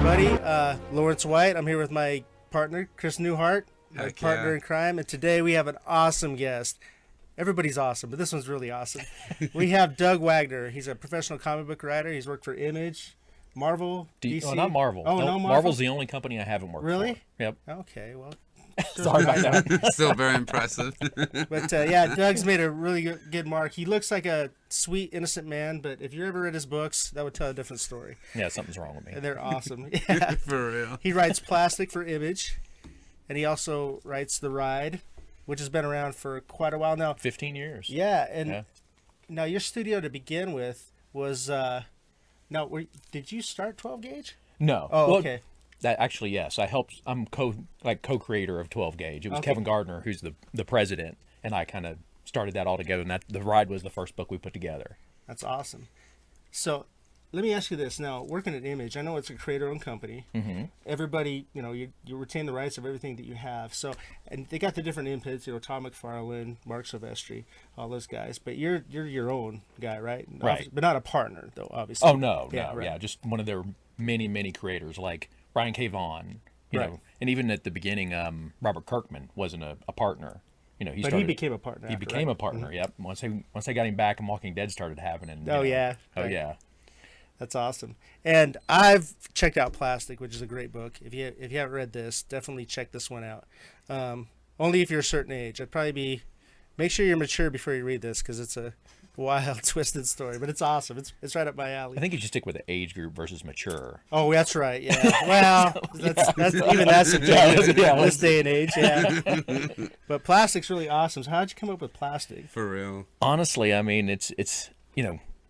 everybody. Lawrence White. I'm here with my partner, Chris Newhart, my partner in crime, and today we have an awesome guest. Everybody's awesome, but this one's really awesome. We have Doug Wagner. He's a professional comic book writer. He's worked for Image, Marvel, DC. Oh, not Marvel. Oh, no Marvel? Marvel's the only company I haven't worked for. Really? Yep. Okay, well. Sorry about that. Still very impressive. But yeah, Doug's made a really good mark. He looks like a sweet, innocent man, but if you ever read his books, that would tell a different story. Yeah, something's wrong with me. And they're awesome. Yeah. For real. He writes Plastic for Image, and he also writes The Ride, which has been around for quite a while now. 15 years. Yeah, and now your studio to begin with was, did you start 12 Gauge? No. Oh, well, okay. That actually, yes. I'm co-creator of 12 Gauge. It was Kevin Gardner who's the president, and I kind of started that all together. And The Ride was the first book we put together. That's awesome. So, let me ask you this. Now, working at Image, I know it's a creator-owned company. Mm-hmm. Everybody, you retain the rights of everything that you have. So, and they got the different inputs. Todd McFarlane, Mark Silvestri, all those guys. But you're your own guy, right? Right. But not a partner, though. Obviously. Oh no, yeah, no, right. yeah. Just one of their many creators like Brian K. Vaughan, you know, and even at the beginning, Robert Kirkman wasn't a partner. He became a partner. He became a partner. Mm-hmm. Yep. Once they got him back, and Walking Dead started happening. Yeah. Oh right. yeah. That's awesome. And I've checked out Plastic, which is a great book. If you haven't read this, definitely check this one out. Only if you're a certain age. Make sure you're mature before you read this, because it's a wild, twisted story. But it's awesome. It's right up my alley. I think you should stick with the age group versus mature. Oh, that's right. Yeah. Well, that's subjective this day and age. Yeah. But Plastic's really awesome. So how'd you come up with Plastic? For real. Honestly, I mean, it's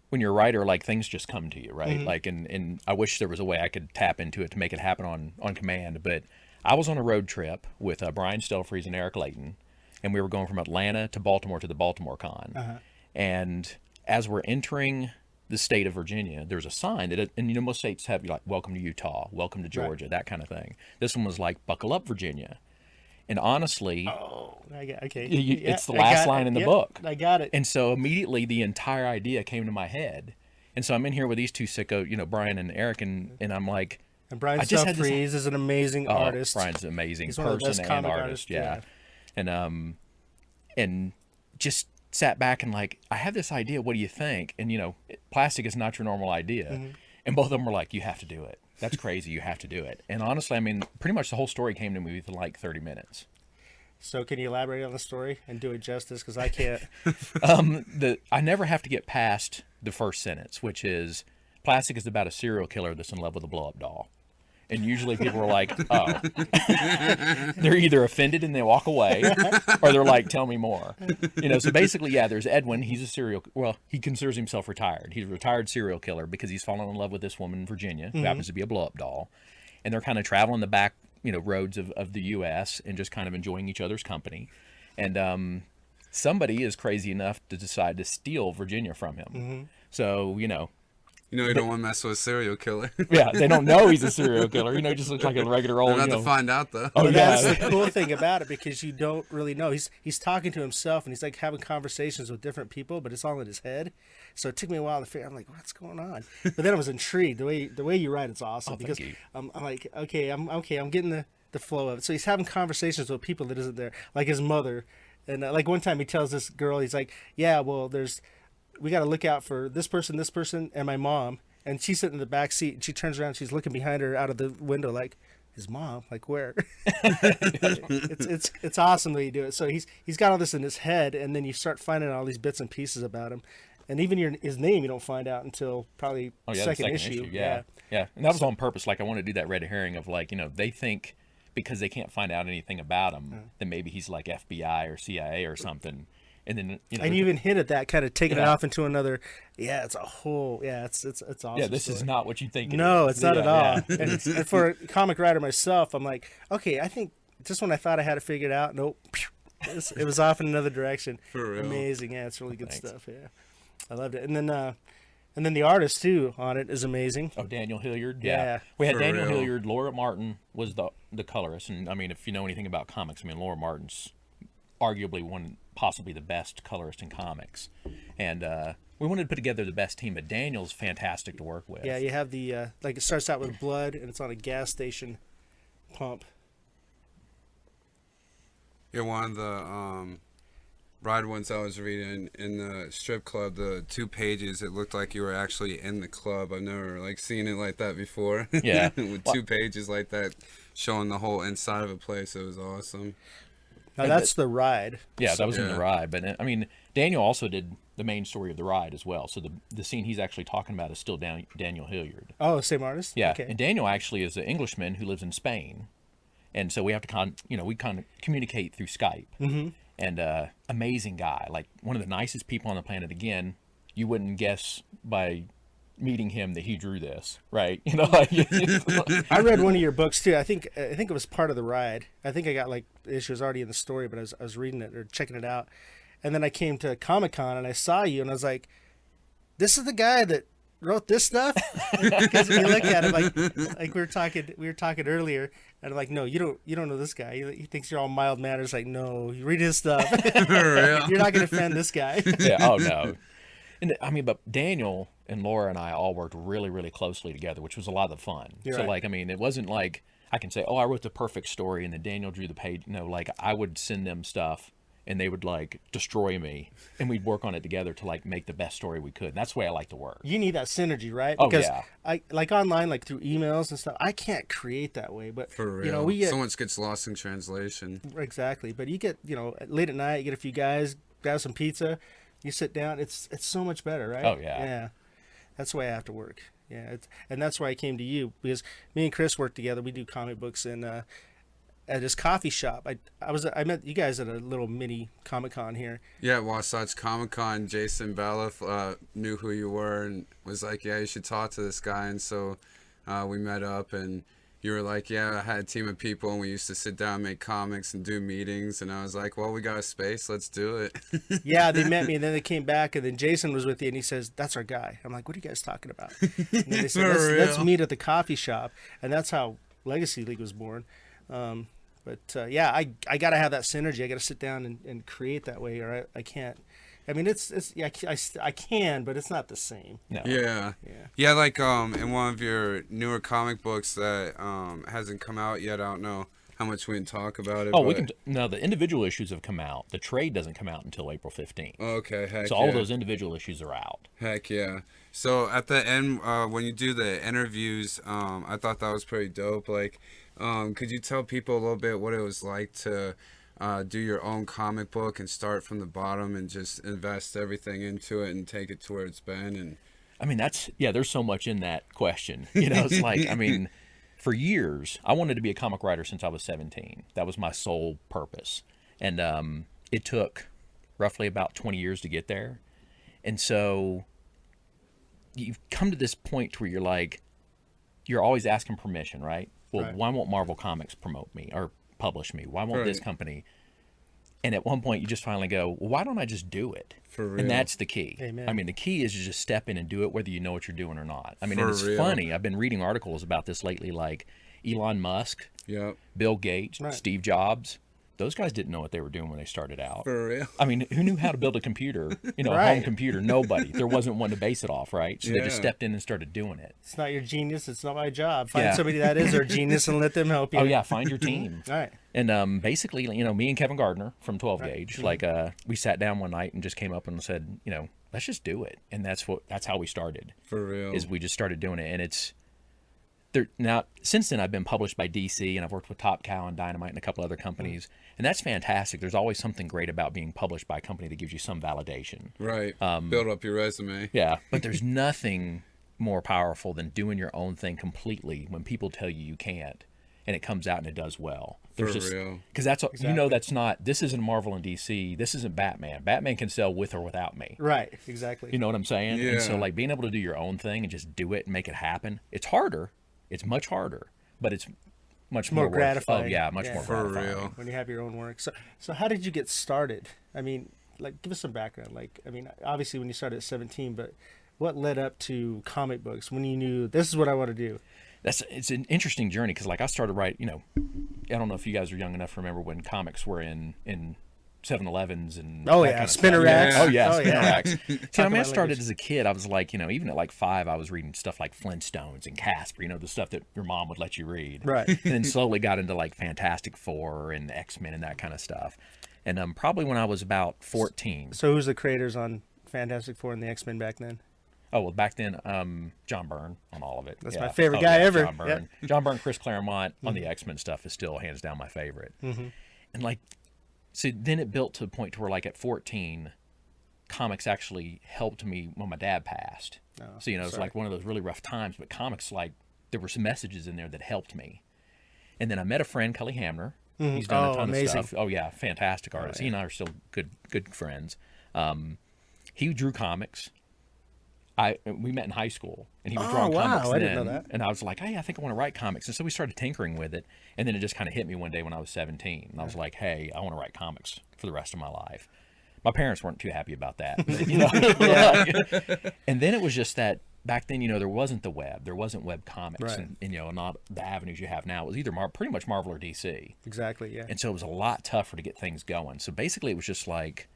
when you're a writer, like, things just come to you, right? Mm-hmm. Like, and I wish there was a way I could tap into it to make it happen on command. But I was on a road trip with Brian Stelfreeze and Eric Layton, and we were going from Atlanta to Baltimore to the Baltimore Con. Uh-huh. And as we're entering the state of Virginia, there's a sign that, and most states have like, welcome to Utah, welcome to Georgia, right, that kind of thing. This one was like, buckle up, Virginia. And honestly, it's the last line in the book. I got it. And so immediately the entire idea came to my head. And so I'm in here with these two sickos, Brian and Eric, and I'm like, and Brian Stelfreeze is an amazing artist. Brian's an amazing person and artist. Yeah. And just sat back and like, I have this idea. What do you think? And Plastic is not your normal idea. Mm-hmm. And both of them were like, you have to do it. That's crazy. You have to do it. And honestly, I mean, pretty much the whole story came to me within like 30 minutes. So can you elaborate on the story and do it justice? Because I can't. I never have to get past the first sentence, which is, Plastic is about a serial killer that's in love with a blow-up doll. And usually people are like, oh. They're either offended and they walk away, or they're like, tell me more. So basically, there's Edwin. He's he considers himself retired. He's a retired serial killer because he's fallen in love with this woman in Virginia who happens to be a blow-up doll. And they're kind of traveling the back, roads of the U.S. and just kind of enjoying each other's company. And somebody is crazy enough to decide to steal Virginia from him. Mm-hmm. So, you don't want to mess with a serial killer. Yeah, they don't know he's a serial killer. He just looks like a regular old. They're about to find out though. Oh, that's the cool thing about it, because you don't really know. He's talking to himself, and he's like having conversations with different people, but it's all in his head. So it took me a while to figure. I'm like, what's going on? But then I was intrigued. The way you write, it's awesome, because I'm like, okay, I'm getting the flow of it. So he's having conversations with people that isn't there, like his mother, and like one time he tells this girl, he's like, yeah, well, we got to look out for this person, and my mom. And she's sitting in the back seat, and she turns around, she's looking behind her out of the window like, his mom? Like, where? It's awesome that you do it. So he's got all this in his head, and then you start finding all these bits and pieces about him. And even his name you don't find out until probably second issue. Yeah. And that was on purpose. Like, I want to do that red herring of like, they think because they can't find out anything about him, then maybe he's like FBI or CIA or something. And then and you even hit at that, kind of taking it off into another. Yeah, it's a whole. Yeah, it's awesome. Yeah, this is not what you think. No, it's not at all. And for a comic writer myself, I'm like, okay, I think just when I thought I had it figured out, nope, it was off in another direction. For real, amazing. Yeah, it's really good stuff. Yeah, I loved it. And then the artist too on it is amazing. Oh, Daniel Hilliard. Yeah. We had Daniel Hilliard. Laura Martin was the colorist, and I mean, if you know anything about comics, I mean, Laura Martin's arguably possibly the best colorist in comics. And we wanted to put together the best team, but Daniel's fantastic to work with. Yeah, you have the like it starts out with blood, and it's on a gas station pump. Yeah, one of the ride ones I was reading in the strip club, the 2 pages, it looked like you were actually in the club. I've never like seen it like that before. Yeah. With 2 pages like that showing the whole inside of a place. It was awesome. Now that's the ride. Yeah, that was in Yeah. the ride. But I mean, Daniel also did the main story of the ride as well. So the scene he's actually talking about is still Daniel Hilliard. Oh, same artist. Yeah, Okay. and Daniel actually is an Englishman who lives in Spain, and so we have to we kind of communicate through Skype. Mm-hmm. And amazing guy, like one of the nicest people on the planet. Again, you wouldn't guess by meeting him that he drew this, right? You know, like, I read one of your books too. I think it was part of the ride. I think I got like the issue was already in the story, but I was reading it or checking it out, and then I came to Comic-Con and I saw you and I was like, "This is the guy that wrote this stuff." Because when you look at him, like we were talking earlier, and I'm like, "No, you don't know this guy. He thinks you're all mild mannered." It's like, "No, you read his stuff. You're not going to offend this guy." yeah, oh no. And I mean, but Daniel and Laura and I all worked really, really closely together, which was a lot of fun. You're so right. like, I mean, it wasn't like I can say, "Oh, I wrote the perfect story," and then Daniel drew the page. No, like I would send them stuff, and they would like destroy me, and we'd work on it together to like make the best story we could. And that's the way I like to work. You need that synergy, right? Oh, Because yeah. I like online, like through emails and stuff. I can't create that way, but For real. you know, we get So much gets lost in translation. exactly. But you get late at night, you get a few guys, grab some pizza, you sit down. It's so much better, right? Oh, yeah. Yeah, that's the way I have to work. Yeah, and that's why I came to you, because me and Chris work together. We do comic books at his coffee shop. I met you guys at a little mini Comic-Con here. Yeah, Wasatch Comic Con, Jason Baliff knew who you were and was like, "Yeah, you should talk to this guy." And so we met up, and you were like, "Yeah, I had a team of people, and we used to sit down and make comics and do meetings." And I was like, "Well, we got a space, let's do it." Yeah, they met me, and then they came back, and then Jason was with you, and he says, "That's our guy." I'm like, "What are you guys talking about?" And then they said, For let's real. meet at the coffee shop, and that's how Legacy League was born. Yeah, I got to have that synergy. I got to sit down and create that way, or I can't. I mean, I can, but it's not the same. No. Yeah, like in one of your newer comic books that hasn't come out yet. I don't know how much we can talk about it. Oh, but... we can. No, the individual issues have come out. The trade doesn't come out until April 15th. Okay, heck So all yeah. of those individual issues are out. Heck yeah. So at the end, when you do the interviews, I thought that was pretty dope. Like, could you tell people a little bit what it was like to do your own comic book and start from the bottom and just invest everything into it and take it to where it's been? And I mean, there's so much in that question. You know, it's like, I mean, for years, I wanted to be a comic writer since I was 17. That was my sole purpose. And it took roughly about 20 years to get there. And so you've come to this point where you're like, you're always asking permission, right? Well, Right. why won't Marvel Comics promote me or publish me? Why won't this Right. company? And at one point, you just finally go, well, why don't I just do it? For real. And that's the key. Amen. I mean, the key is to just step in and do it, whether you know what you're doing or not. I mean, and For it's real. funny. I've been reading articles about this lately, like Elon Musk, yep, Bill Gates, Right. Steve Jobs. Those guys didn't know what they were doing when they started out. for real. I mean, who knew how to build a computer? You know, a Right. home computer. Nobody. There wasn't one to base it off, right? So they just Yeah. stepped in and started doing it. It's not your genius. It's not my job. Find Yeah. somebody that is our genius and let them help you. Oh yeah, find your team. All right. And basically, you know, me and Kevin Gardner from 12 Right. Gauge, like we sat down one night and just came up and said, you know, let's just do it. And that's how we started. For real. Is we just started doing it, and it's there now. Since then, I've been published by DC, and I've worked with Top Cow and Dynamite and a couple other companies, and that's fantastic. There's always something great about being published by a company that gives you some validation. Right. Build up your resume. Yeah, but there's nothing more powerful than doing your own thing completely when people tell you you can't, and it comes out and it does well. There's For just real. because that's you know Exactly. that's not this isn't Marvel and DC. This isn't Batman. Batman can sell with or without me. Right. Exactly. You know what I'm saying? And so Yeah. like being able to do your own thing and just do it and make it happen. It's harder. It's much harder, but it's much more more worth- gratifying. Oh yeah, much Yeah. more For gratifying. real. When you have your own work. So how did you get started? I mean, like, give us some background. Like, I mean, obviously when you started at 17, but what led up to comic books when you knew this is what I want to do? It's an interesting journey because like I started I don't know if you guys are young enough to remember when comics were in 7-Elevens and Oh that yeah, kind of spinner stuff. racks. Yeah. Oh yeah, Oh, spinner yeah. racks. See, I Talk mean, I about started language. as a kid. I was like, even at like 5, I was reading stuff like Flintstones and Casper. The stuff that your mom would let you read. Right. And then slowly got into like Fantastic Four and X-Men and that kind of stuff. And probably when I was about 14. So who's the creators on Fantastic Four and the X-Men back then? Oh well, back then, John Byrne on all of it. That's Yeah. my favorite Oh, guy yeah, ever. John Byrne. John Byrne, Chris Claremont on the X-Men stuff is still hands down my favorite. And like, so then it built to the point to where like at 14, comics actually helped me when my dad passed. So it was sorry. like one of those really rough times. But comics, like, there were some messages in there that helped me. And then I met a friend, Cully Hamner. He's done a ton amazing. of stuff. Oh yeah, fantastic artist. He and I are still good friends. He drew comics. We met in high school, and he was drawing comics wow, I didn't know then. that. And I was like, hey, I think I want to write comics. And so we started tinkering with it, and then it just kind of hit me one day when I was 17. And I was like, hey, I want to write comics for the rest of my life. My parents weren't too happy about that. But, and then it was just that back then, there wasn't the web. There wasn't web comics, Right. and not the avenues you have now. It was either pretty much Marvel or DC. Exactly. Yeah. And so it was a lot tougher to get things going. So basically, it was just like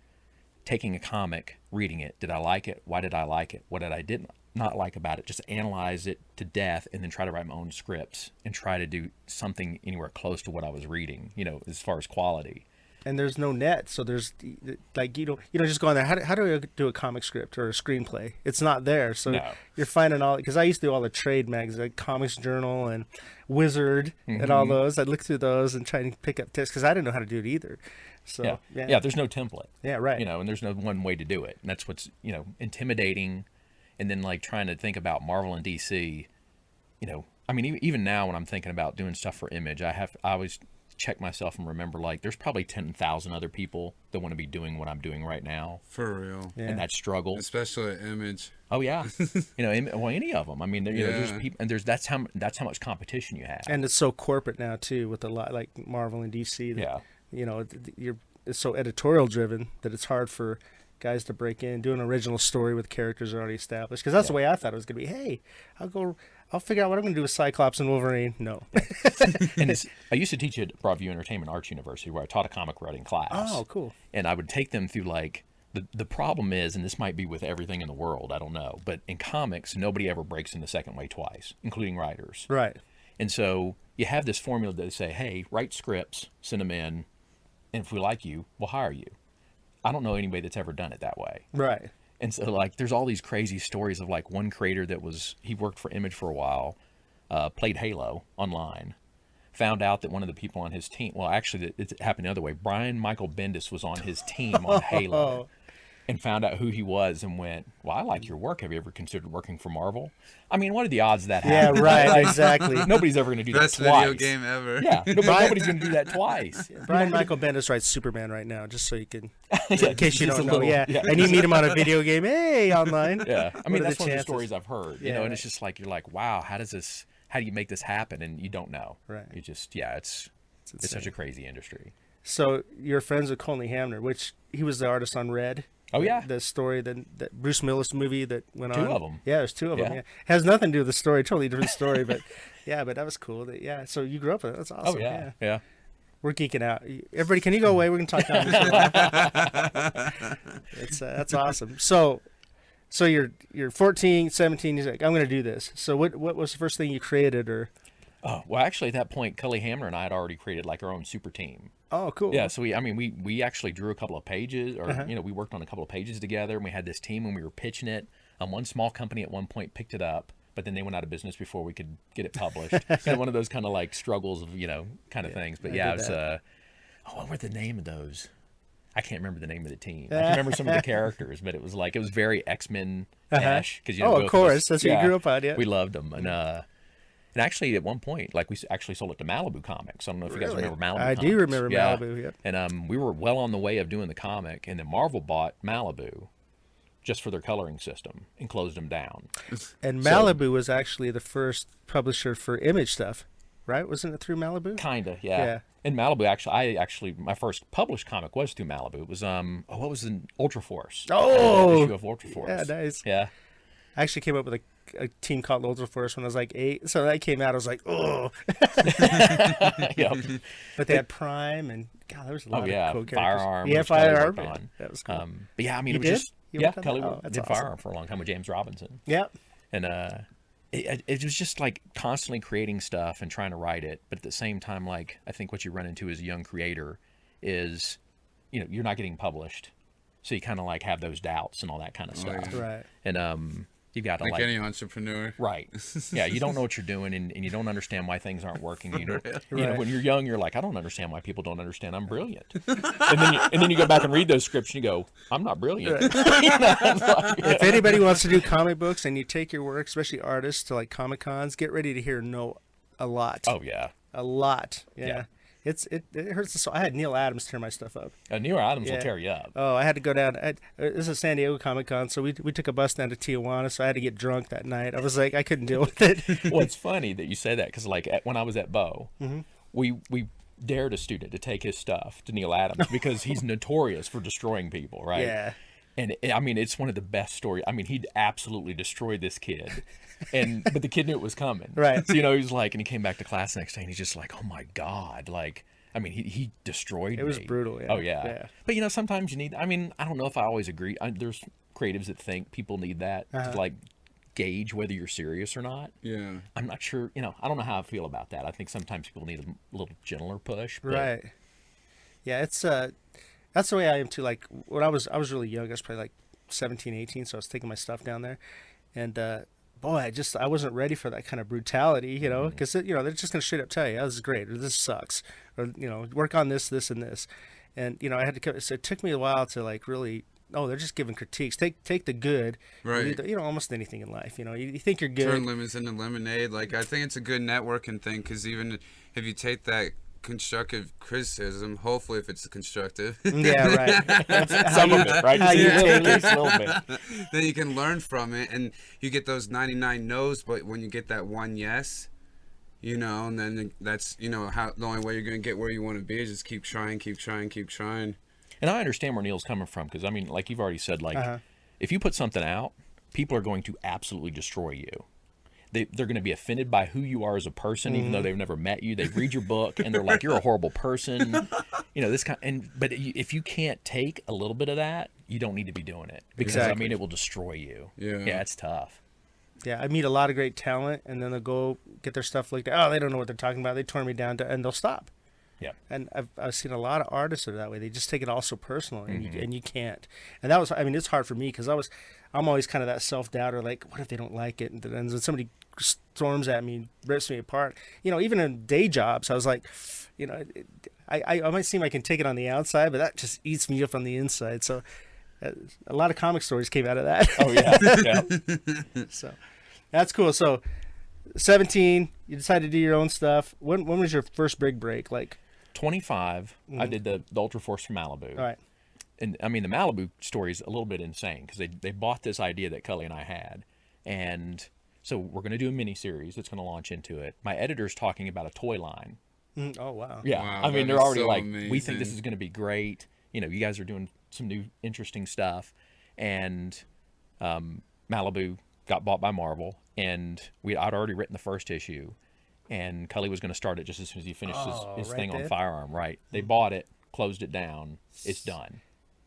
taking a comic, reading it. Did I like it? Why did I like it? What did I not like about it? Just analyze it to death, and then try to write my own scripts and try to do something anywhere close to what I was reading, as far as quality. And there's no net, so there's like you don't just go on there. How do I do a comic script or a screenplay? It's not there, so No. you're finding all, because I used to do all the trade magazines, like Comics Journal and Wizard and all those. I'd look through those and try and pick up tips because I didn't know how to do it either. So Yeah, there's no template. Yeah, right. And there's no one way to do it. And that's what's, intimidating. And then like trying to think about Marvel and DC, I mean, even now when I'm thinking about doing stuff for Image, I always check myself and remember, like, there's probably 10,000 other people that want to be doing what I'm doing right now. For real. Yeah. And that struggle. Especially Image. Oh yeah. Well, any of them. I mean, there's Yeah. people, and that's how much competition you have. And it's so corporate now too, with a lot like Marvel and DC. That, Yeah. it's so editorial driven that it's hard for guys to break in, do an original story with characters already established. Because that's the way I thought it was going to be. Hey, I'll figure out what I'm going to do with Cyclops and Wolverine. No. And I used to teach at Broadview Entertainment Arts University, where I taught a comic writing class. Oh, cool. And I would take them through, like, the problem is, and this might be with everything in the world, I don't know, but in comics, nobody ever breaks in the second way twice, including writers. Right. And so you have this formula that say, hey, write scripts, send them in, and if we like you, we'll hire you. I don't know anybody that's ever done it that way. Right. And so, like, there's all these crazy stories of, like, one creator he worked for Image for a while, played Halo online, found out that one of the people on his team, well, actually, it happened the other way. Brian Michael Bendis was on his team on Halo, and found out who he was and went, well, I like your work. Have you ever considered working for Marvel? I mean, what are the odds of that Yeah, happening? right. Like, Exactly. nobody's ever going to do Best that twice. video game ever. Yeah, nobody's going to do that twice. Brian Michael Bendis writes Superman right now, just so you can, Yeah, in case you just don't a know. little- Yeah. yeah. And you meet him on a video game. Hey, online. Yeah, I What mean, are that's the one of the chances? stories I've heard, Yeah, and right. it's just like, you're like, wow, how do you make this happen? And you don't know. Right. You just, it's such insane. a crazy industry. So you're friends with Colney Hamner, which he was the artist on Red. Oh, yeah. The story, that Bruce Willis movie that went on. Two of 'em. Yeah, there's two of them. Yeah. Yeah. Has nothing to do with the story, totally different story, but but that was cool. So you grew up with it. That's awesome. Oh, yeah. We're geeking out. Everybody, can you go away? We're going to talk comics for a while. That's awesome. So you're 14, 17, you're like, I'm going to do this. So what was the first thing you created or? Oh, well, actually, at that point, Cully Hamner and I had already created, like, our own super team. Oh, cool. Yeah, so we actually drew a couple of pages, or we worked on a couple of pages together, and we had this team when we were pitching it. One small company at one point picked it up, but then they went out of business before we could get it published. One of those kind of like struggles of kind of things. But I yeah, did it was. that. What were the name of those? I can't remember the name of the team. I can remember some of the characters, but it was very X-Men-ish. Because of course, that's what you grew up on. Yeah, we loved them, and actually, at one point, like, we actually sold it to Malibu Comics. I don't know if you guys Really? remember Malibu I Comics. do remember Yeah. Malibu, yep. And we were well on the way of doing the comic, and then Marvel bought Malibu just for their coloring system and closed them down. And So- Malibu was actually the first publisher for Image stuff, right? Wasn't it through Malibu? Kinda, yeah. Yeah. And Malibu, my first published comic was through Malibu. It was, what was the Ultra Force? Oh! Issue of Ultra Force. Yeah, nice. Yeah. I actually came up with a team called Ultra Force when I was like 8. So that came out, I was like, oh. Yep. But they had Prime, and God, there was a lot of cool characters. Firearm. Yeah, which Kelly Firearm. worked on. That was cool. But yeah, I mean, You it was did? just You yeah. worked on Kelly that? Oh, that's did awesome. Firearm for a long time with James Robinson, Yep. and it was just like constantly creating stuff and trying to write it, but at the same time, like I think what you run into as a young creator is, you're not getting published, so you kind of like have those doubts and all that kind of stuff. yeah. Right. And you've got to Like any entrepreneur. right, yeah, you don't know what you're doing, and you don't understand why things aren't working. You know, Right. when you're young, you're like, I don't understand why people don't understand. I'm brilliant, and then you go back and read those scripts, and you go, I'm not brilliant. If anybody wants to do comic books and you take your work, especially artists, to like Comic Cons, get ready to hear no a lot. Oh yeah. A lot. Yeah. Yeah. It hurts the soul. I had Neil Adams tear my stuff up. Neil Adams Yeah. will tear you up. Oh, I had to go down. This is San Diego Comic Con, so we took a bus down to Tijuana, so I had to get drunk that night. I was like, I couldn't deal with it. Well, it's funny that you say that because, like, when I was at Bo, we dared a student to take his stuff to Neil Adams because he's notorious for destroying people, right? Yeah. And I mean, it's one of the best stories. I mean, he'd absolutely destroyed this kid, but the kid knew it was coming, Right. So he was like, and he came back to class the next day, and he's just like, oh my god, like. I mean, he destroyed me. It was brutal, yeah. Oh, yeah. Yeah. But, sometimes you need... I mean, I don't know if I always agree. There's creatives that think people need that to, like, gauge whether you're serious or not. Yeah. I'm not sure... I don't know how I feel about that. I think sometimes people need a little gentler push. But, Right. Yeah, it's that's the way I am too. Like when I was really young, I was probably like 17, 18, so I was taking my stuff down there, and boy, I wasn't ready for that kind of brutality, because they're just gonna straight up tell you, oh, this is great, or this sucks, or work on this, and this, and I had to. So it took me a while to like really. Oh, they're just giving critiques. Take the good, Right? Almost anything in life. You think you're good. Turn lemons into lemonade. Like I think it's a good networking thing because even if you take that constructive criticism, hopefully if it's constructive, Yeah, right. Some of it, right? how you At take least a little bit. then you can learn from it, and you get those 99 no's. But when you get that one yes, and then that's how the only way you're gonna get where you want to be is just keep trying. And I understand where Neil's coming from because, I mean, like you've already said, like, if you put something out, people are going to absolutely destroy you. They're going to be offended by who you are as a person, even though they've never met you. They read your book, and they're like, you're a horrible person. This kind. But if you can't take a little bit of that, you don't need to be doing it. Because, Exactly. I mean, it will destroy you. Yeah, it's tough. Yeah, I meet a lot of great talent, and then they'll go get their stuff looked at. Oh, they don't know what they're talking about. They tore me down, and they'll stop. Yeah. And I've seen a lot of artists that are that way. They just take it all so personal, and you can't. And that was, I mean, it's hard for me because I'm always kind of that self-doubter. Like, what if they don't like it? And then somebody storms at me, rips me apart. Even in day jobs, I was like, I might seem I can take it on the outside, but that just eats me up on the inside. So a lot of comic stories came out of that. Oh, yeah. So that's cool. So 17, you decided to do your own stuff. When was your first big break? Like 25, I did the Ultra Force from Malibu. All right. And I mean, the Malibu story is a little bit insane because they bought this idea that Cully and I had. And so we're going to do a mini series that's going to launch into it. My editor's talking about a toy line. Oh, wow. Yeah. Wow, I mean, that they're is already so like, we think amazing. this is going to be great. You guys are doing some new interesting stuff. And Malibu got bought by Marvel. And I'd already written the first issue. And Cully was going to start it just as soon as he finished his right thing on there. Firearm. Right. They bought it, closed it down. It's done.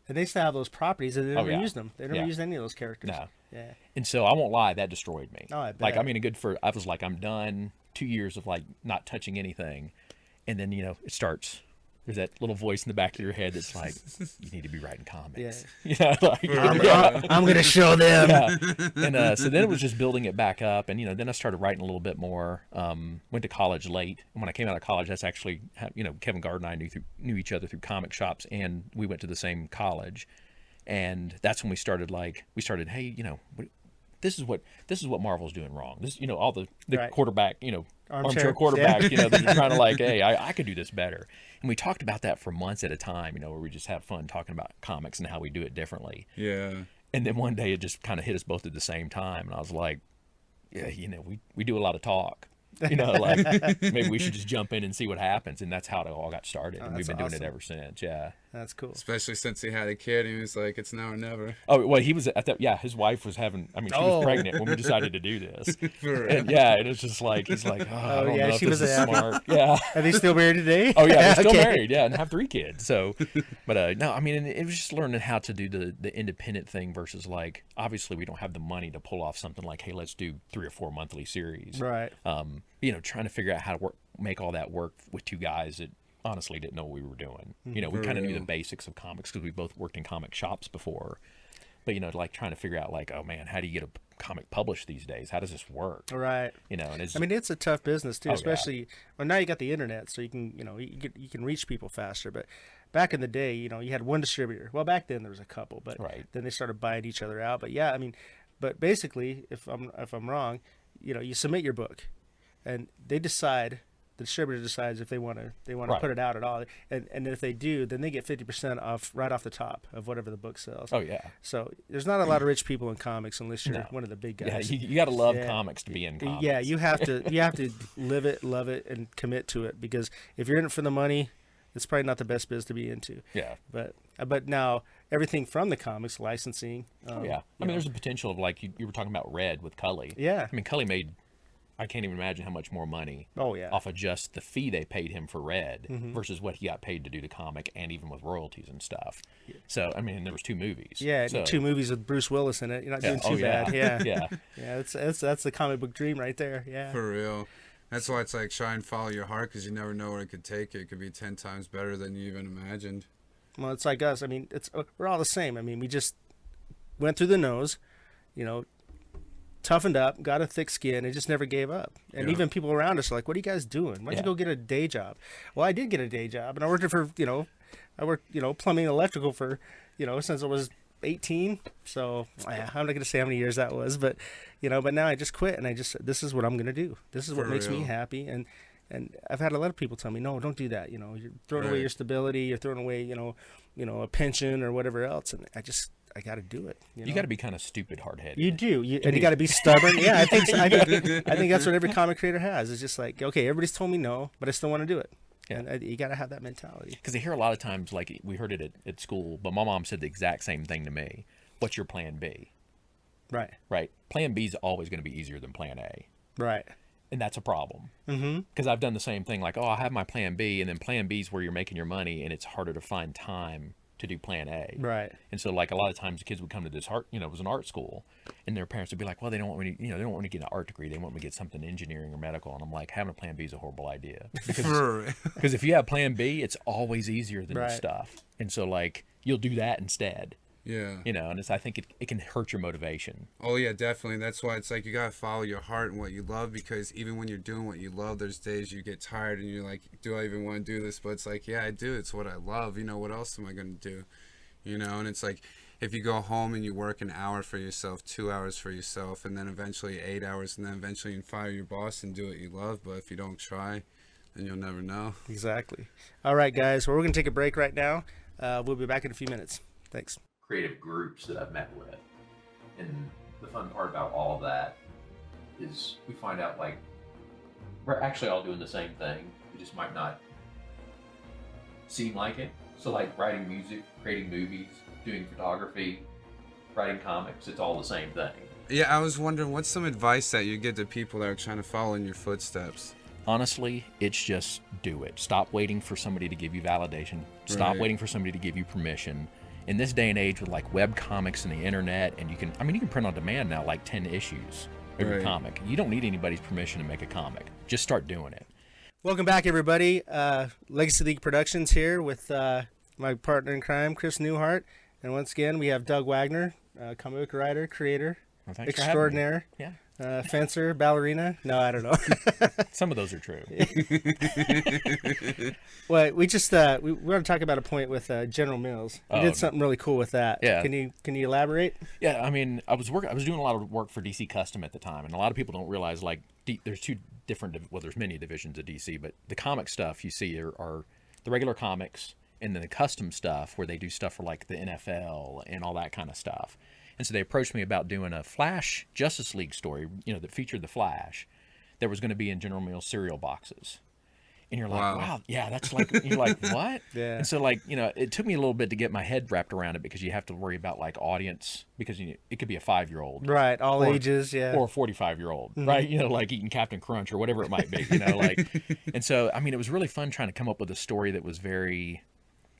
And they still have those properties, and they never yeah. used them. They never Yeah. used any of those characters. No. Yeah. And so I won't lie, that destroyed me. Oh, I bet. Like, I mean, I was like, I'm done. 2 years of like not touching anything. And then, it starts, there's that little voice in the back of your head that's like, you need to be writing comics. Yeah. Like, I'm going to show them. yeah. And so then it was just building it back up. And, then I started writing a little bit more. Went to college late. And when I came out of college, that's actually, Kevin Gardner and I knew each other through comic shops, and we went to the same college. And that's when we started, hey, this is what Marvel's doing wrong. This, all the Right. quarterback, Armchair. armchair quarterbacks, Yeah. that are trying to like, hey, I could do this better. And we talked about that for months at a time, where we just have fun talking about comics and how we do it differently. Yeah. And then one day it just kind of hit us both at the same time. And I was like, yeah, we do a lot of talk. Like maybe we should just jump in and see what happens. And that's how it all got started. And we've that's been doing awesome. it ever since. Yeah. That's cool. Especially since he had a kid, he was like, it's now or never. Oh, well, he was at that. Yeah, his wife was having. I mean, she was pregnant when we decided to do this. And yeah, and it's just like he's like, oh, I don't know if this is smart. Yeah. Are they still married today? Oh yeah, they're still married. Yeah, and have 3 kids. So, but no, I mean, it was just learning how to do the independent thing versus like obviously we don't have the money to pull off something like, hey, let's do 3 or 4 monthly series. Right. Trying to figure out how to make all that work with 2 guys that honestly didn't know what we were doing. We kind of knew the basics of comics because we both worked in comic shops before. But like trying to figure out like, oh man, how do you get a comic published these days? How does this work? Right. And I mean, it's a tough business too, especially well, now you got the internet, so you can you can reach people faster. But back in the day, you had one distributor. Well, back then there was a couple, but then they started buying each other out. But yeah, I mean, but basically, if I'm wrong, you submit your book, and they decide. The distributor decides if they want to put it out at all, and if they do, then they get 50% off right off the top of whatever the book sells. Oh yeah. So there's not a lot of rich people in comics unless you're one of the big guys. Yeah, you got to love comics to be in comics. Yeah, you have to live it, love it, and commit to it because if you're in it for the money, it's probably not the best biz to be into. Yeah. But now everything from the comics licensing. I mean, there's a potential of like you were talking about Red with Cully. Yeah. I mean, Cully made. I can't even imagine how much more money off of just the fee they paid him for Red versus what he got paid to do the comic and even with royalties and stuff. Yeah. So, I mean, there was 2 movies. Yeah, 2 movies with Bruce Willis in it. You're not doing too bad. Yeah. Yeah. Yeah, that's the comic book dream right there. Yeah. For real. That's why it's like try and follow your heart because you never know where it could take you. It could be 10 times better than you even imagined. Well, it's like us. I mean, we're all the same. I mean, we just went through the nose, toughened up, got a thick skin, and just never gave up. And even people around us are like, what are you guys doing? Why don't you go get a day job? Well, I did get a day job, and I worked for, plumbing and electrical for, since I was 18. So I'm not going to say how many years that was, but, but now I just quit, and this is what I'm going to do. This is what makes me happy. And I've had a lot of people tell me, no, don't do that. You're throwing away your stability. You're throwing away, a pension or whatever else. And I got to do it. You got to be kind of stupid, hard-headed. You do, and you got to be stubborn. Yeah, I think that's what every comic creator has. It's just like, okay, everybody's told me no, but I still want to do it. Yeah. And you got to have that mentality. Because I hear a lot of times, like we heard it at school, but my mom said the exact same thing to me. What's your plan B? Right. Right. Plan B is always going to be easier than plan A. Right. And that's a problem. Because I've done the same thing. Like, I have my plan B, and then plan B is where you're making your money, and it's harder to find time to do plan A. Right. And so like a lot of times the kids would come to this art, it was an art school, and their parents would be like, well, they don't want me to, they don't want me to get an art degree. They want me to get something engineering or medical. And I'm like, having a plan B is a horrible idea. Because if you have plan B, it's always easier than this stuff. And so like, you'll do that instead. Yeah. And I think it can hurt your motivation. Oh, yeah, definitely. That's why it's like you got to follow your heart and what you love, because even when you're doing what you love, there's days you get tired and you're like, do I even want to do this? But it's like, yeah, I do. It's what I love. What else am I going to do? And it's like if you go home and you work an hour for yourself, 2 hours for yourself, and then eventually 8 hours, and then eventually you can fire your boss and do what you love. But if you don't try, then you'll never know. Exactly. All right, guys. Well, we're going to take a break right now. We'll be back in a few minutes. Thanks. Creative groups that I've met with. And the fun part about all of that is we find out like we're actually all doing the same thing. We just might not seem like it. So like writing music, creating movies, doing photography, writing comics, it's all the same thing. Yeah, I was wondering what's some advice that you give to people that are trying to follow in your footsteps? Honestly, it's just do it. Stop waiting for somebody to give you validation. Stop waiting for somebody to give you permission. In this day and age with like web comics and the internet, and you can print on demand now like 10 issues of your comic. You don't need anybody's permission to make a comic. Just start doing it. Welcome back, everybody. Legacy League Productions here with my partner in crime, Chris Newhart. And once again, we have Doug Wagner, comic book writer, creator, extraordinaire. Yeah. Fencer, ballerina. No, I don't know. Some of those are true. Well, we just we want to talk about a point with General Mills. You did something really cool with that. Yeah. Can you elaborate? Yeah, I was doing a lot of work for DC Custom at the time, and a lot of people don't realize like there's two different. Well, there's many divisions of DC, but the comic stuff you see are the regular comics, and then the custom stuff where they do stuff for like the NFL and all that kind of stuff. And so they approached me about doing a Flash Justice League story, that featured the Flash, that was going to be in General Mills cereal boxes. And you're like, Wow. wow, yeah, that's like, you're like, what? Yeah. And so, like, it took me a little bit to get my head wrapped around it because you have to worry about, like, audience, because it could be a 5-year-old. Right. All Or- ages. Yeah. Or a 45-year-old, right? Like eating Captain Crunch or whatever it might be, like. And so, I mean, it was really fun trying to come up with a story that was very,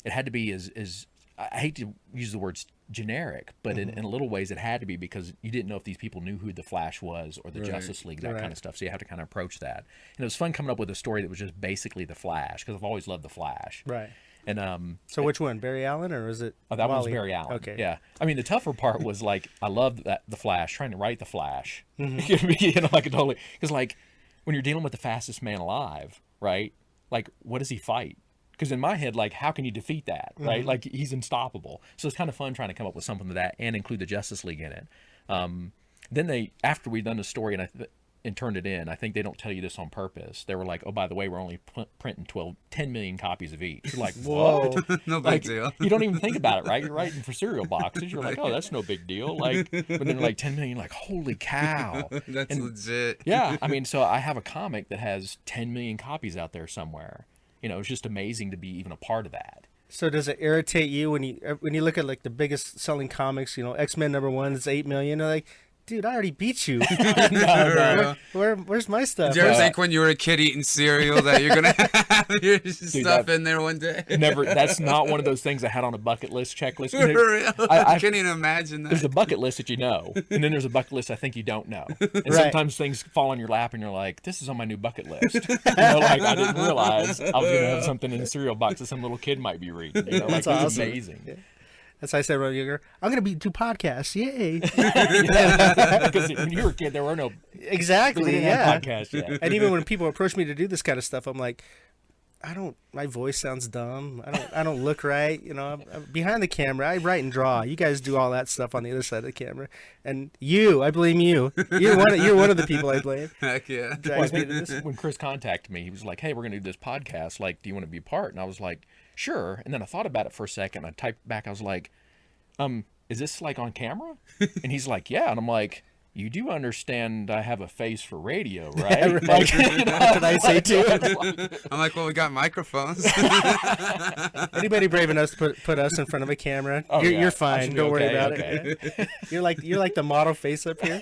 it had to be as I hate to use the words generic, but in little ways it had to be, because you didn't know if these people knew who the Flash was or the Justice League, that kind of stuff. So you have to kind of approach that. And it was fun coming up with a story that was just basically the Flash, because I've always loved the Flash. Right. And So which one, Barry Allen, or is it? that one was Wally? Barry Allen. Okay. Yeah. I mean, the tougher part was, like, I loved the Flash, trying to write the Flash. Like, totally, because, like, when you're dealing with the fastest man alive, right? Like, what does he fight? Because in my head, like, how can you defeat that, right? Like, he's unstoppable. So it's kind of fun trying to come up with something like that and include the Justice League in it. Then after we'd done the story and turned it in, I think they don't tell you this on purpose. They were like, oh, by the way, we're only printing 10 million copies of each. You're like, Whoa. No big like, deal. You don't even think about it, right? You're writing for cereal boxes. You're like, oh, that's no big deal. Like, but then like 10 million, like, holy cow. That's legit. Yeah. I mean, so I have a comic that has 10 million copies out there somewhere. It's just amazing to be even a part of that. So does it irritate you when you look at like the biggest selling comics? X-Men #1 is 8 million. You're like, dude, I already beat you. Where's my stuff? Did you ever think when you were a kid eating cereal that you're gonna have your stuff in there one day? Never. That's not one of those things I had on a bucket list checklist. For real? I can't even imagine that. There's a bucket list that you know, and then there's a bucket list I think you don't know. And Right. sometimes things fall on your lap, and you're like, "This is on my new bucket list." Like, I didn't realize I was gonna have something in the cereal box that some little kid might be reading. Like, That's it's awesome. amazing. Yeah. That's why I said, younger, I'm going to do podcasts. Yay. Because when you were a kid, there were no Exactly. we didn't Yeah. have podcasts yet. And even when people approach me to do this kind of stuff, I'm like, my voice sounds dumb. I don't look right. I'm behind the camera, I write and draw. You guys do all that stuff on the other side of the camera. And I blame you. You're one of the people I blame. Heck yeah. Drags me to this. When Chris contacted me, he was like, "Hey, we're gonna do this podcast. Like, do you want to be a part?" And I was like, "Sure." And then I thought about it for a second. I typed back. I was like, "Is this like on camera?" And he's like, "Yeah." And I'm like, "You do understand I have a face for radio, right?" Yeah, right. Like, That's what I say too. I'm like, well, we got microphones. Anybody brave enough to put us in front of a camera, Oh, yeah. you're I fine. should be Don't worry okay, about okay. it. You're like the model face up here.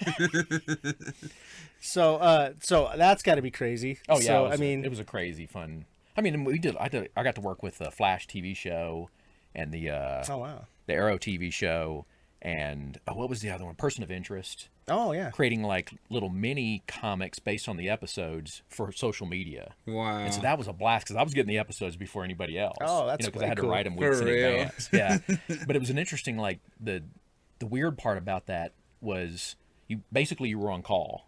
So that's got to be crazy. Oh yeah. So, it was a crazy fun. I mean, I got to work with the Flash TV show and the oh wow. the Arrow TV show, and what was the other one? Person of Interest. Oh yeah. Creating like little mini comics based on the episodes for social media. Wow. And so that was a blast because I was getting the episodes before anybody else. Oh, that's because way I had cool. to write them For weeks in real. advance. Yeah, but it was an interesting like the weird part about that was you were on call,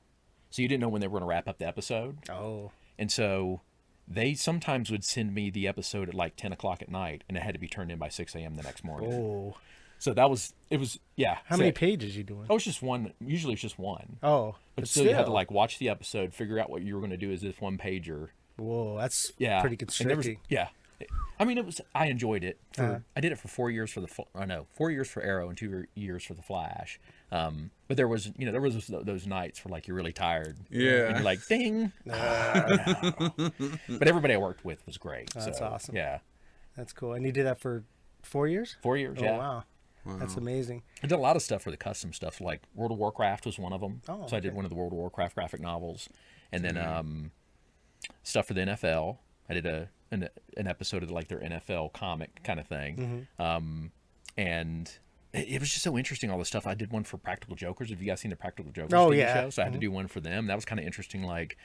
so you didn't know when they were going to wrap up the episode, Oh. and so they sometimes would send me the episode at like 10 o'clock at night, and it had to be turned in by 6 a.m. the next morning. Oh. So it was yeah. How So- many pages you doing? Oh, it's just one. Usually it's just one. Oh. But still, you had to like watch the episode, figure out what you were going to do as this one pager. Whoa, that's Yeah, pretty And there was- constricting. yeah, I mean, I enjoyed it. I did it for 4 years for 4 years for Arrow and 2 years for the Flash. But there was those nights where like you're really tired. Yeah. And you're like, ding. But everybody I worked with was great. That's so, awesome. Yeah. That's cool. And you did that for 4 years? 4 years. Oh Yeah. wow. That's amazing. I did a lot of stuff for the custom stuff, like World of Warcraft was one of them. Oh, so I did okay. one of the World of Warcraft graphic novels, and then stuff for the NFL. I did an episode of like their NFL comic kind of thing, and it was just so interesting, all this stuff. I did one for Practical Jokers. Have you guys seen the Practical Jokers TV yeah. show? So I had to do one for them. That was kind of interesting, like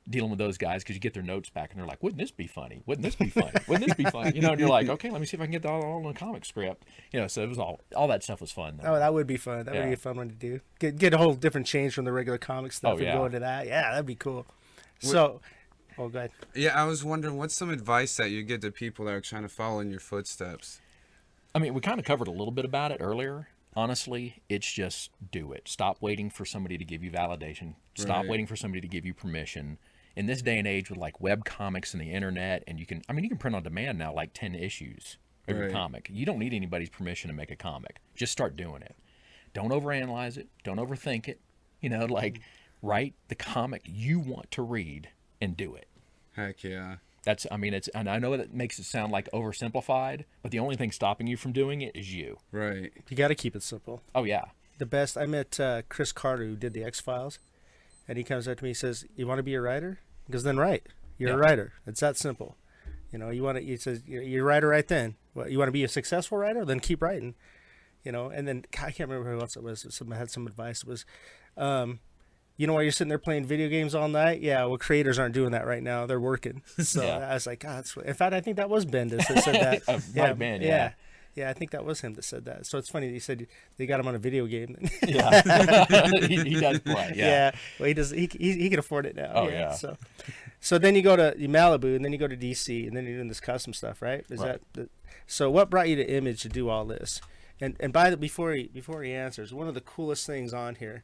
dealing with those guys, because you get their notes back and they're like, wouldn't this be funny? Wouldn't this be funny? Wouldn't this be funny? And you're like, okay, let me see if I can get that all in a comic script. So it was all that stuff was fun. Oh, that would be fun. That would be a fun one to do. Get a whole different change from the regular comic stuff and go into that. Yeah, that'd be cool. So, go ahead. Yeah, I was wondering, what's some advice that you give to people that are trying to follow in your footsteps? I mean, we kind of covered a little bit about it earlier. Honestly, it's just do it. Stop waiting for somebody to give you validation. Stop Right. waiting for somebody to give you permission. In this day and age with like web comics and the internet, and you can print on demand now like 10 issues of your Right. comic. You don't need anybody's permission to make a comic. Just start doing it. Don't overanalyze it. Don't overthink it. Write the comic you want to read and do it. Heck yeah. I mean, and I know that makes it sound like oversimplified, but the only thing stopping you from doing it is you. Right. You got to keep it simple. Oh yeah. The best. I met Chris Carter, who did the X-Files, and he comes up to me and says, "You want to be a writer?" He goes, "Then write. You're a writer. It's that simple. You know, he says, you're a writer right then. Well, you want to be a successful writer? Then keep writing. You know." And then I can't remember who else it was. Someone had some advice. It was, you know, while you're sitting there playing video games all night, yeah, well, creators aren't doing that right now. They're working. So I was like, God, in fact, I think that was Bendis that said that. Might have been, yeah. Yeah, I think that was him that said that. So it's funny that he said they got him on a video game. Yeah. he does play. Yeah. Well, he does. He can afford it now. Oh yeah. So then you go to Malibu, and then you go to DC, and then you're doing this custom stuff, right? So what brought you to Image to do all this? And before he answers, one of the coolest things on here,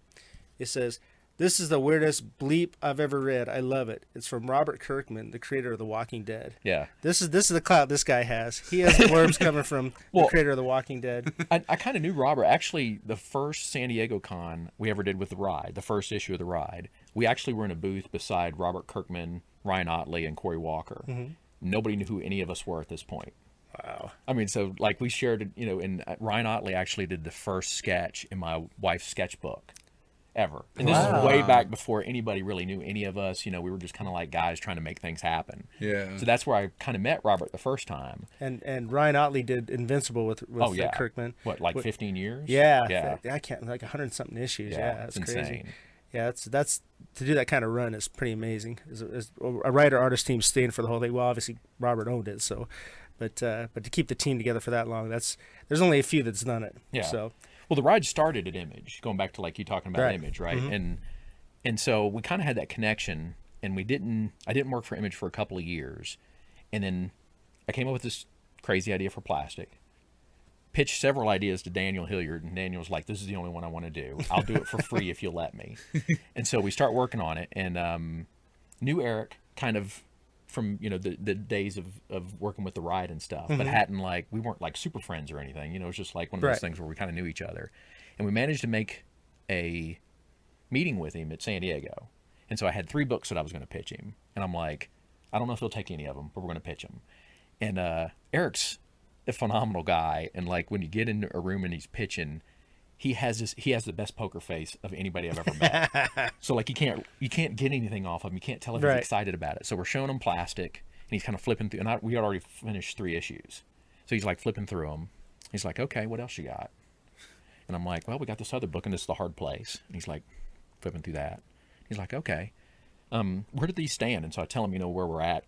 it says, "This is the weirdest bleep I've ever read. I love it. It's from Robert Kirkman, the creator of The Walking Dead." Yeah. This is the clout this guy has. He has the worms coming from the creator of The Walking Dead. I kind of knew Robert. Actually, the first San Diego con we ever did with the ride, the first issue of the ride, we actually were in a booth beside Robert Kirkman, Ryan Otley, and Corey Walker. Mm-hmm. Nobody knew who any of us were at this point. Wow. I mean, so like we shared, you know, and Ryan Otley actually did the first sketch in my wife's sketchbook ever. And this is way back before anybody really knew any of us. You know, we were just kind of like guys trying to make things happen. Yeah. So that's where I kind of met Robert the first time. And Ryan Otley did Invincible with Kirkman. What, like 15 years? Yeah. I can't, like 100-something issues. Yeah, that's it's crazy. insane. Yeah, that's to do that kind of run is pretty amazing. As a writer-artist team staying for the whole thing. Well, obviously Robert owned it, so, but to keep the team together for that long, there's only a few that's done it. Yeah. So. Well, the ride started at Image, going back to like you talking about Image, right? Mm-hmm. And so we kind of had that connection, and I didn't work for Image for a couple of years, and then I came up with this crazy idea for plastic. Pitched several ideas to Daniel Hilliard, and Daniel was like, "This is the only one I want to do. I'll do it for free if you'll let me." And so we start working on it, and knew Eric kind of from, you know, the days of working with the ride and stuff, but we weren't like super friends or anything. You know, it was just like one of those things where we kind of knew each other, and we managed to make a meeting with him at San Diego. And so I had 3 books that I was going to pitch him, and I'm like, I don't know if he'll take any of them, but we're going to pitch them. And Eric's a phenomenal guy, and like when you get into a room and he's pitching, he has the best poker face of anybody I've ever met. So like you can't get anything off of him. You can't tell if he's excited about it. So we're showing him plastic, and he's kind of flipping through, and we had already finished 3 issues. So he's like flipping through them. He's like, "Okay, what else you got?" And I'm like, "Well, we got this other book, and this is The Hard Place." And he's like flipping through that. He's like, "Okay, where did these stand?" And so I tell him, you know, where we're at.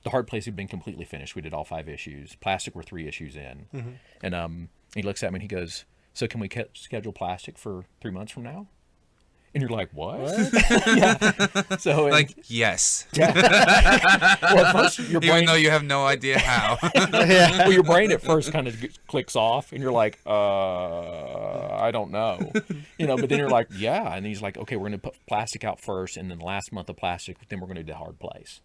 The Hard Place had been completely finished. We did all 5 issues. Plastic were 3 issues in. Mm-hmm. And he looks at me and he goes, "So can we schedule Plastic for 3 months from now?" And you're like, "What?" Yeah. So like, yes. Yeah. Well, at first your brain, even though you have no idea how. Well, your brain at first kind of clicks off, and you're like, I don't know, you know. But then you're like, "Yeah," and he's like, "Okay, we're going to put Plastic out first, and then the last month of Plastic, then we're going to do The Hard Place."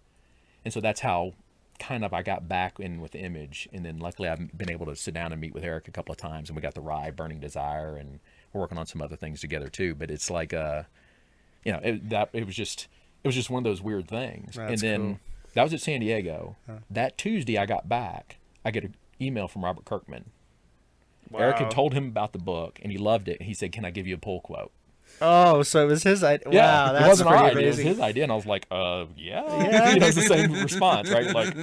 And so that's how kind of I got back in with Image. And then luckily I've been able to sit down and meet with Eric a couple of times, and we got the ride, Burning Desire, and we're working on some other things together too. But it's like, you know, it was just one of those weird things. That's and then cool. That was at San Diego. That Tuesday I got back, I get an email from Robert Kirkman. Wow. Eric had told him about the book, and he loved it. And he said, "Can I give you a pull quote?" Oh, so it was his idea. Yeah, wow, it that's wasn't pretty our idea. It was amazing. his idea, and I was like, yeah. You know, it's the same response, right? Like,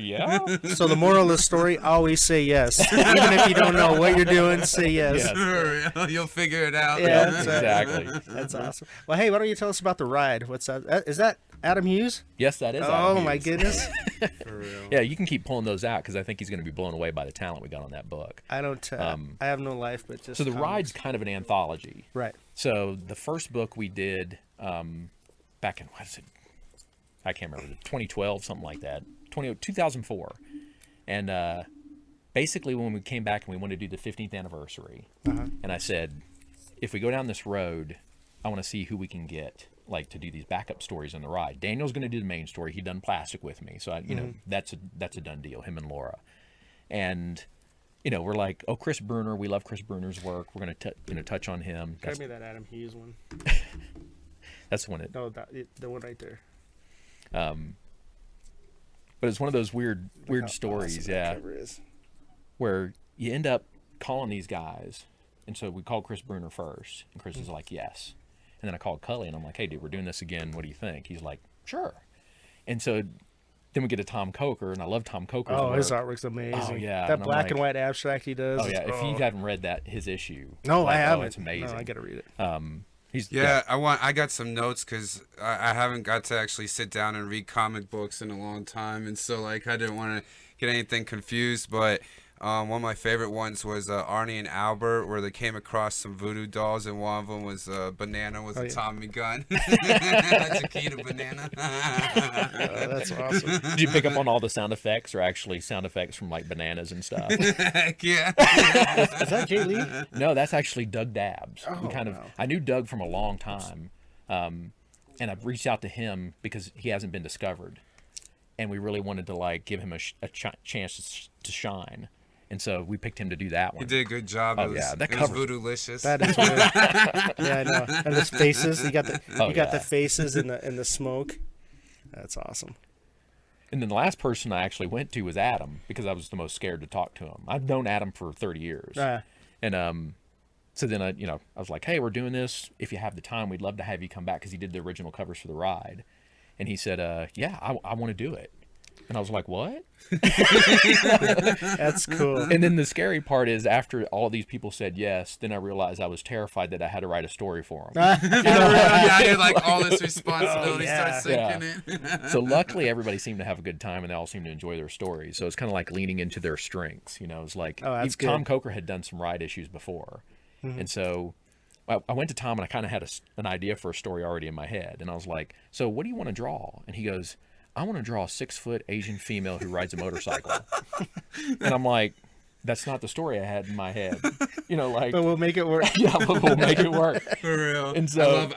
yeah. So the moral of the story: always say yes, even if you don't know what you're doing. Say yes. Yes. You'll figure it out. Yeah, Exactly. That's awesome. Well, hey, why don't you tell us about the ride? What's that? Is that Adam Hughes? Yes, that is. Oh Adam my Hughes. goodness! For real. Yeah, you can keep pulling those out because I think he's going to be blown away by the talent we got on that book. I don't. I have no life, but just. So the comics. ride's kind of an anthology. Right. So the first book we did back in, what is it? I can't remember, 2012, something like that, 2004. And basically when we came back and we wanted to do the 15th anniversary, and I said, if we go down this road, I want to see who we can get, like, to do these backup stories on the ride. Daniel's going to do the main story. He'd done Plastic with me, so you know, that's a done deal, him and Laura. And you know, we're like, oh, Chris Bruner, we love Chris Bruner's work. We're going to touch on him. Grab me that Adam Hughes one. That's the one. No, the one right there. But it's one of those weird How stories, awesome that cover is. where you end up calling these guys. And so we called Chris Bruner first, and Chris is like, yes. And then I called Cully, and I'm like, hey, dude, we're doing this again. What do you think? He's like, sure. And so then we get to Tom Coker, and I love Tom Coker's work. His artwork's amazing. Oh, yeah. That And I'm black like, and white abstract he does. Oh, yeah. If you haven't read his issue. No, I haven't. Oh, it's amazing. No, I got to read it. I got some notes because I haven't got to actually sit down and read comic books in a long time, and so like I didn't want to get anything confused. But one of my favorite ones was Arnie and Albert, where they came across some voodoo dolls, and one of them was a banana with a Tommy gun. That's a key to banana. That's awesome. Did you pick up on all the sound effects, or actually sound effects from like bananas and stuff? Heck yeah. Is that Jay Lee? No, that's actually Doug Dabbs. Oh, wow. I knew Doug from a long time, and I reached out to him because he hasn't been discovered, and we really wanted to like give him a chance to shine. And so we picked him to do that one. He did a good job. Oh, yeah. That it was cover. voodoo-licious. That is weird. Yeah, I know. And his faces. You got the faces in the smoke. That's awesome. And then the last person I actually went to was Adam, because I was the most scared to talk to him. I've known Adam for 30 years. And so then I was like, hey, we're doing this. If you have the time, we'd love to have you come back, because he did the original covers for the ride. And he said, yeah, I want to do it. And I was like, what? That's cool. And then the scary part is, after all these people said yes, then I realized I was terrified that I had to write a story for them. You're like all this responsibility starts sinking in. So luckily everybody seemed to have a good time, and they all seemed to enjoy their stories. So it's kind of like leaning into their strengths. It's like Tom Coker had done some ride issues before. And so I went to Tom, and I kind of had an idea for a story already in my head. And I was like, so what do you want to draw? And he goes, I want to draw a 6-foot Asian female who rides a motorcycle. And I'm like, that's not the story I had in my head. But we'll make it work. Yeah, but we'll make it work. For real. And so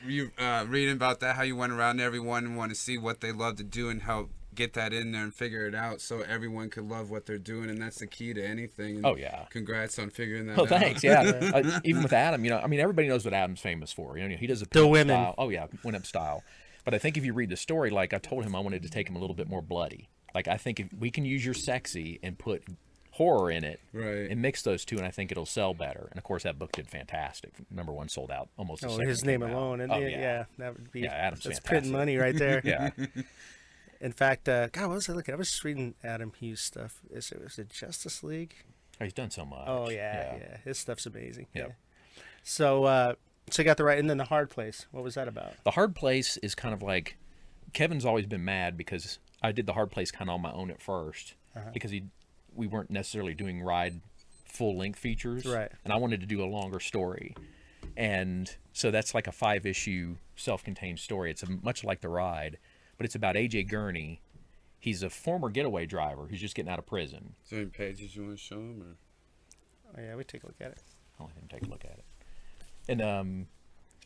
you reading about that, how you went around everyone and want to see what they love to do and how get that in there and figure it out so everyone could love what they're doing, and that's the key to anything. And congrats on figuring that out. Oh, thanks. Yeah. Even with Adam, everybody knows what Adam's famous for. He does a the women style. Oh yeah, win-up style. But I think if you read the story, like I told him, I wanted to take him a little bit more bloody. Like I think if we can use your sexy and put horror in it, right, and mix those two, and I think it'll sell better. And of course, that book did fantastic. #1 sold out almost. His name alone, and that would be Adam's that's fantastic. printing money right there. Yeah. In fact, God, what was I looking? I was just reading Adam Hughes stuff. Was it Justice League? Oh, he's done so much. Oh yeah. His stuff's amazing. Yep. Yeah. So you got the right, and then The Hard Place. What was that about? The Hard Place is kind of like, Kevin's always been mad because I did The Hard Place kind of on my own at first, because we weren't necessarily doing ride full-length features, right? And I wanted to do a longer story, and so that's like a 5-issue self-contained story. It's much like the ride, but it's about AJ Gurney. He's a former getaway driver who's just getting out of prison. Is there any pages you want to show him? Or? Oh yeah, we take a look at it. I'll let him take a look at it. And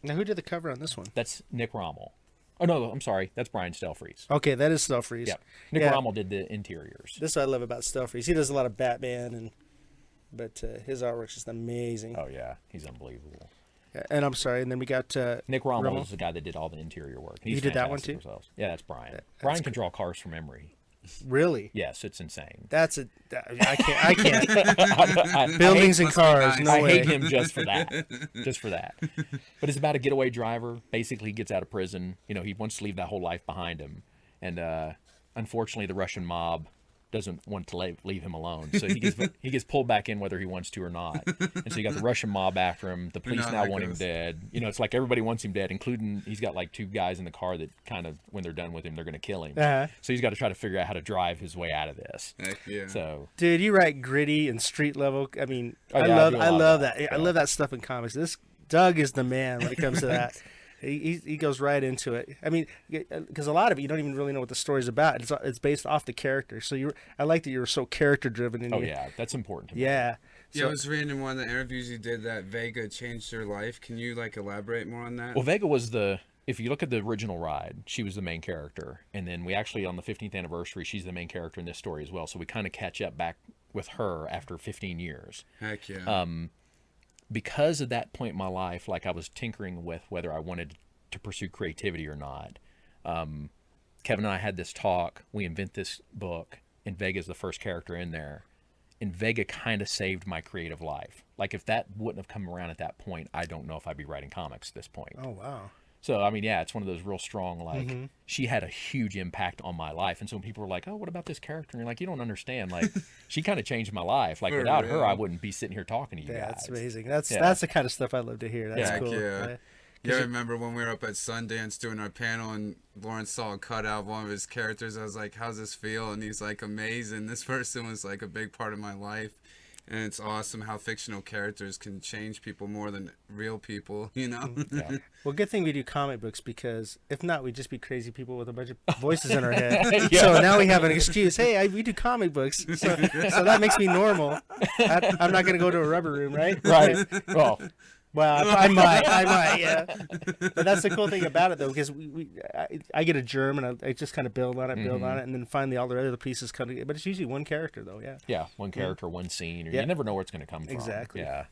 now, who did the cover on this one? That's Nick Rommel. Oh no, I'm sorry, that's Brian Stelfreeze. Okay, that is Stelfreeze. Yeah, Nick Rommel did the interiors. This is what I love about Stelfreeze. He does a lot of Batman, but his artwork's just amazing. Oh yeah, he's unbelievable. Yeah, and I'm sorry, and then we got Nick Rommel is the guy that did all the interior work. He did that one too. Yeah, that's Brian. Brian can draw cars from memory. Really? Yes, it's insane. I can't. Buildings and cars. No I way. hate him just for that. But it's about a getaway driver. Basically, he gets out of prison. He wants to leave that whole life behind him, and unfortunately, the Russian mob doesn't want to leave him alone. So he gets pulled back in whether he wants to or not. And so you got the Russian mob after him. The police now want him dead. It's like everybody wants him dead, including he's got like 2 guys in the car that kind of, when they're done with him, they're going to kill him. So he's got to try to figure out how to drive his way out of this. Heck yeah. So, dude, you write gritty and street level. I mean, I love that. I love that stuff in comics. This Doug is the man when it comes to that. He goes right into it. I mean, because a lot of it, you don't even really know what the story's about. It's based off the character. So I like that you were so character driven. Yeah, that's important to me. Yeah. Yeah, I was reading in one of the interviews you did that Vega changed her life. Can you elaborate more on that? Well, Vega was if you look at the original ride, she was the main character. And then we actually, on the 15th anniversary, she's the main character in this story as well. So we kind of catch up back with her after 15 years. Heck yeah. Because of that point in my life, like I was tinkering with whether I wanted to pursue creativity or not. Kevin and I had this talk. We invent this book, and Vega's the first character in there. And Vega kind of saved my creative life. Like, if that wouldn't have come around at that point, I don't know if I'd be writing comics at this point. Oh, wow. So, I mean, yeah, it's one of those real strong, like, she had a huge impact on my life. And so when people were like, oh, what about this character? And you're like, you don't understand. Like, she kind of changed my life. Like, without her, I wouldn't be sitting here talking to you guys. That's amazing. That's the kind of stuff I love to hear. That's cool. Yeah. Yeah, I remember when we were up at Sundance doing our panel and Lawrence saw a cutout of one of his characters. I was like, how's this feel? And he's like, amazing. This person was like a big part of my life. And it's awesome how fictional characters can change people more than real people, you know? Yeah. Well, good thing we do comic books, because if not, we'd just be crazy people with a bunch of voices in our head. Yeah. So now we have an excuse. Hey, we do comic books. So that makes me normal. I'm not going to go to a rubber room, right? Right. Well, I might, yeah. But that's the cool thing about it, though, because I get a germ and I just kind of build on it, and then finally all the other pieces come together. But it's usually one character, though, yeah. Yeah, one character, one scene. Or you never know where it's going to come from. Exactly. Yeah.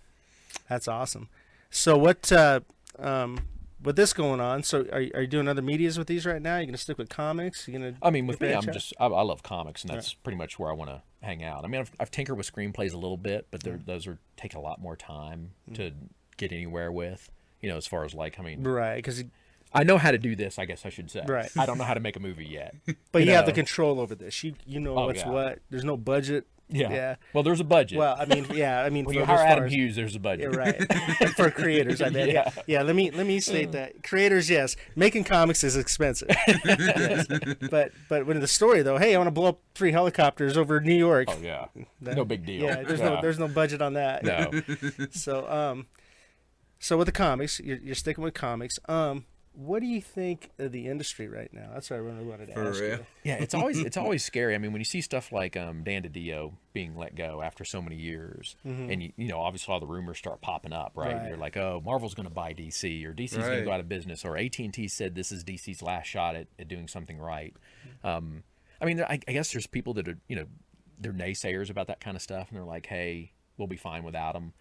That's awesome. So what, with this going on, so are you doing other medias with these right now? Are you going to stick with comics? I mean, with me, I love comics, and that's pretty much where I want to hang out. I mean, I've tinkered with screenplays a little bit, but those take a lot more time to get anywhere with, as far as like, I mean, right, because I know how to do this, I guess I should say. Right. I don't know how to make a movie yet. But you have the control over this. You know what's yeah. what. There's no budget. Yeah. Well, there's a budget. Well, I mean, when you hire Adam Hughes, there's a budget. Yeah, right. For creators, I bet. Yeah. Let me state that creators, yes, making comics is expensive. Yes. But when the story though, hey, I want to blow up 3 helicopters over New York. Oh yeah. No big deal. Yeah. There's no budget on that. No. So with the comics, you're sticking with comics. What do you think of the industry right now? That's what I really wanted to ask you. Yeah, it's always scary. I mean, when you see stuff like Dan DiDio being let go after so many years, and you obviously all the rumors start popping up, right? You're like, oh, Marvel's going to buy DC, or DC's going to go out of business, or AT&T said this is DC's last shot at doing something right. I mean, I guess there's people that are they're naysayers about that kind of stuff, and they're like, hey, we'll be fine without them.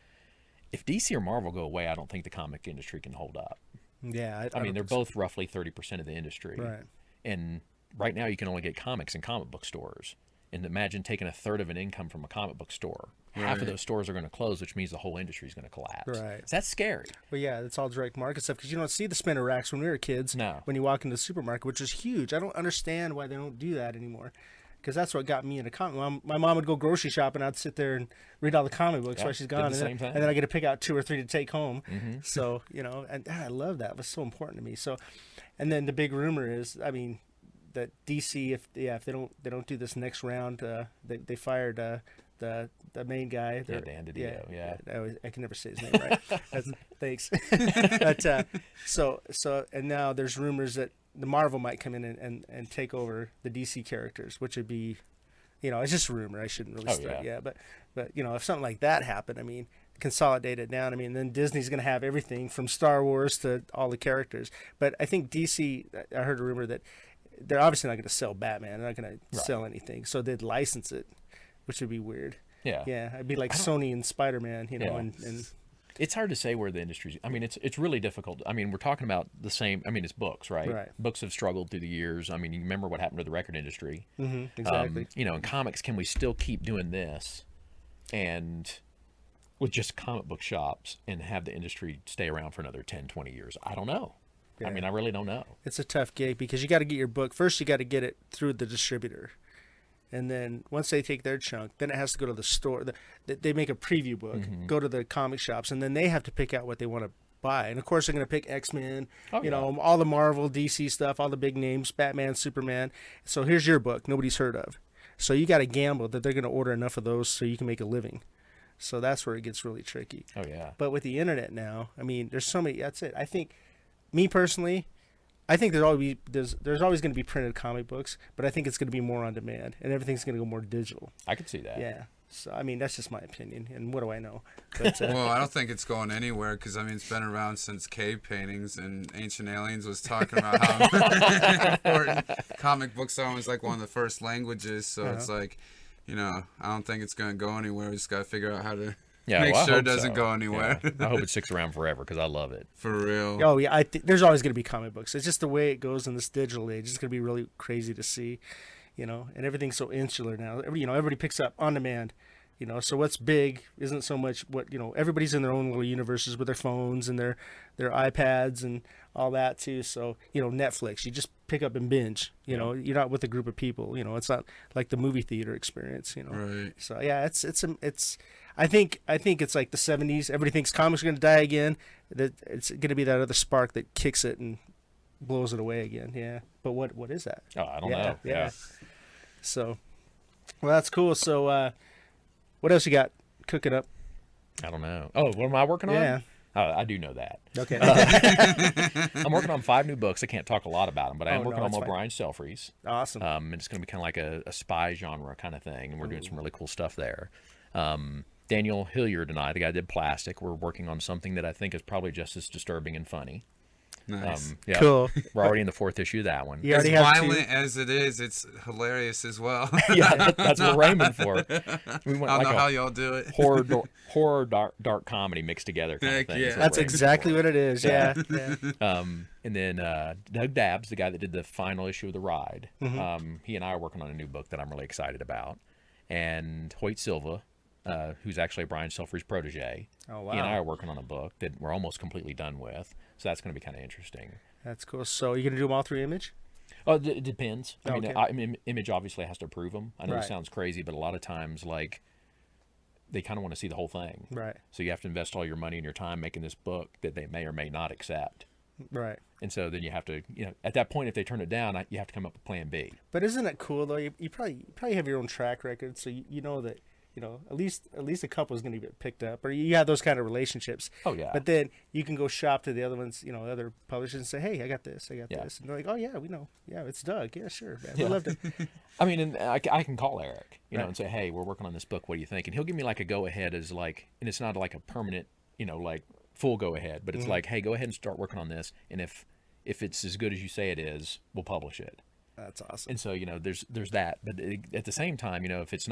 If DC or Marvel go away, I don't think the comic industry can hold up. Yeah, I mean, they're both roughly 30% of the industry. Right. And right now you can only get comics in comic book stores. And imagine taking a third of an income from a comic book store. Half of those stores are going to close, which means the whole industry is going to collapse. Right. So that's scary. Well, yeah, it's all direct market stuff, because you don't see the spinner racks when we were kids. No. When you walk into the supermarket, which is huge. I don't understand why they don't do that anymore. Because that's what got me into comic. My mom would go grocery shopping. I'd sit there and read all the comic books while she's gone, and then I get to pick out 2 or 3 to take home. So and I love that. It was so important to me. So, and then the big rumor is, I mean, that DC, if they don't do this next round, they fired the main guy. Dan DiDio. Yeah. I can never say his name right. Thanks. But so and now there's rumors that the Marvel might come in and take over the DC characters, which would be, it's just a rumor. I shouldn't really start. Yeah. But if something like that happened, I mean, consolidate it down. I mean, then Disney's going to have everything from Star Wars to all the characters. But I think DC, I heard a rumor that they're obviously not going to sell Batman. They're not going to sell anything. So they'd license it, which would be weird. Yeah. Yeah. It'd be like Sony and Spider-Man, and it's hard to say where the industry's. I mean, it's really difficult. I mean, we're talking about the same. I mean, it's books, right? Right. Books have struggled through the years. I mean, you remember what happened to the record industry. Exactly. In comics, can we still keep doing this, and with just comic book shops, and have the industry stay around for another 10, 20 years? I don't know. Yeah. I mean, I really don't know. It's a tough gig, because you got to get your book first. You got to get it through the distributor. And then once they take their chunk, then it has to go to the store. They make a preview book, go to the comic shops, and then they have to pick out what they want to buy. And, of course, they're going to pick X-Men, all the Marvel, DC stuff, all the big names, Batman, Superman. So here's your book nobody's heard of. So you got to gamble that they're going to order enough of those so you can make a living. So that's where it gets really tricky. Oh, yeah. But with the internet now, I mean, there's so many. That's it. I think, me personally, I think there's always going to be printed comic books, but I think it's going to be more on demand, and everything's going to go more digital. I could see that. Yeah. So, I mean, that's just my opinion, and what do I know? But, well, I don't think it's going anywhere, because, I mean, it's been around since cave paintings, and Ancient Aliens was talking about how important comic books are. It was like one of the first languages, so it's like, I don't think it's going to go anywhere. We just got to figure out how to Yeah, Make well, I sure it hope doesn't so. go anywhere. Yeah. I hope it sticks around forever because I love it. For real. Oh yeah, there's always going to be comic books. It's just the way it goes in this digital age. It's going to be really crazy to see, and everything's so insular now. Everybody picks up on demand, So what's big isn't so much what everybody's in their own little universes with their phones and their iPads and all that too. So Netflix, you just pick up and binge. You're not with a group of people. It's not like the movie theater experience. Right. So yeah, it's. I think it's like the '70s. Everybody thinks comics are going to die again. That it's going to be that other spark that kicks it and blows it away again. Yeah. But what is that? Oh, I don't know. Yeah. So, well, that's cool. So, what else you got cooking up? I don't know. Oh, what am I working on? Yeah. I do know that. Okay. I'm working on 5 new books. I can't talk a lot about them, but I am working on that's more fine. Brian Stelfreeze. Awesome. And it's going to be kind of like a spy genre kind of thing, and we're doing some really cool stuff there. Daniel Hilliard and I, the guy that did Plastic, we're working on something that I think is probably just as disturbing and funny. Nice. Yeah. Cool. We're already in the 4th issue of that one. You As already have violent two. as it is, it's hilarious as well. Yeah, that's what we're aiming for. We I went don't like know a how y'all do it. horror dark comedy mixed together kind Heck of thing. yeah. is what That's we're aiming exactly for. what it is. Yeah. And then Doug Dabbs, the guy that did the final issue of The Ride, he and I are working on a new book that I'm really excited about. And Hoyt Silva, who's actually Brian Stelfreeze's protege, Oh wow. he and I are working on a book that we're almost completely done with. So that's going to be kind of interesting. That's cool. So you're gonna do them all through Image? Oh, it depends. Okay. I mean, Image obviously has to approve them. I know Right. it sounds crazy, but a lot of times, like, they kind of want to see the whole thing. Right. So you have to invest all your money and your time making this book that they may or may not accept. Right. And so then you have to, at that point, if they turn it down, you have to come up with Plan B. But isn't it cool though? You probably have your own track record, so you know that at least a couple is going to get picked up, or you have those kind of relationships. Oh yeah. But then you can go shop to the other ones, other publishers, and say, "Hey, I got this, Yeah. this," and they're like, "Oh yeah, we know. Yeah, it's Doug. Yeah, sure, man. Yeah. We loved it." I mean, and I can call Eric, Right. and say, hey, we're working on this book. What do you think? And he'll give me like a go ahead as like, and it's not like a permanent, like full go ahead, but it's like, hey, go ahead and start working on this. And if it's as good as you say it is, we'll publish it. That's awesome. And so there's that, but at the same time, if it's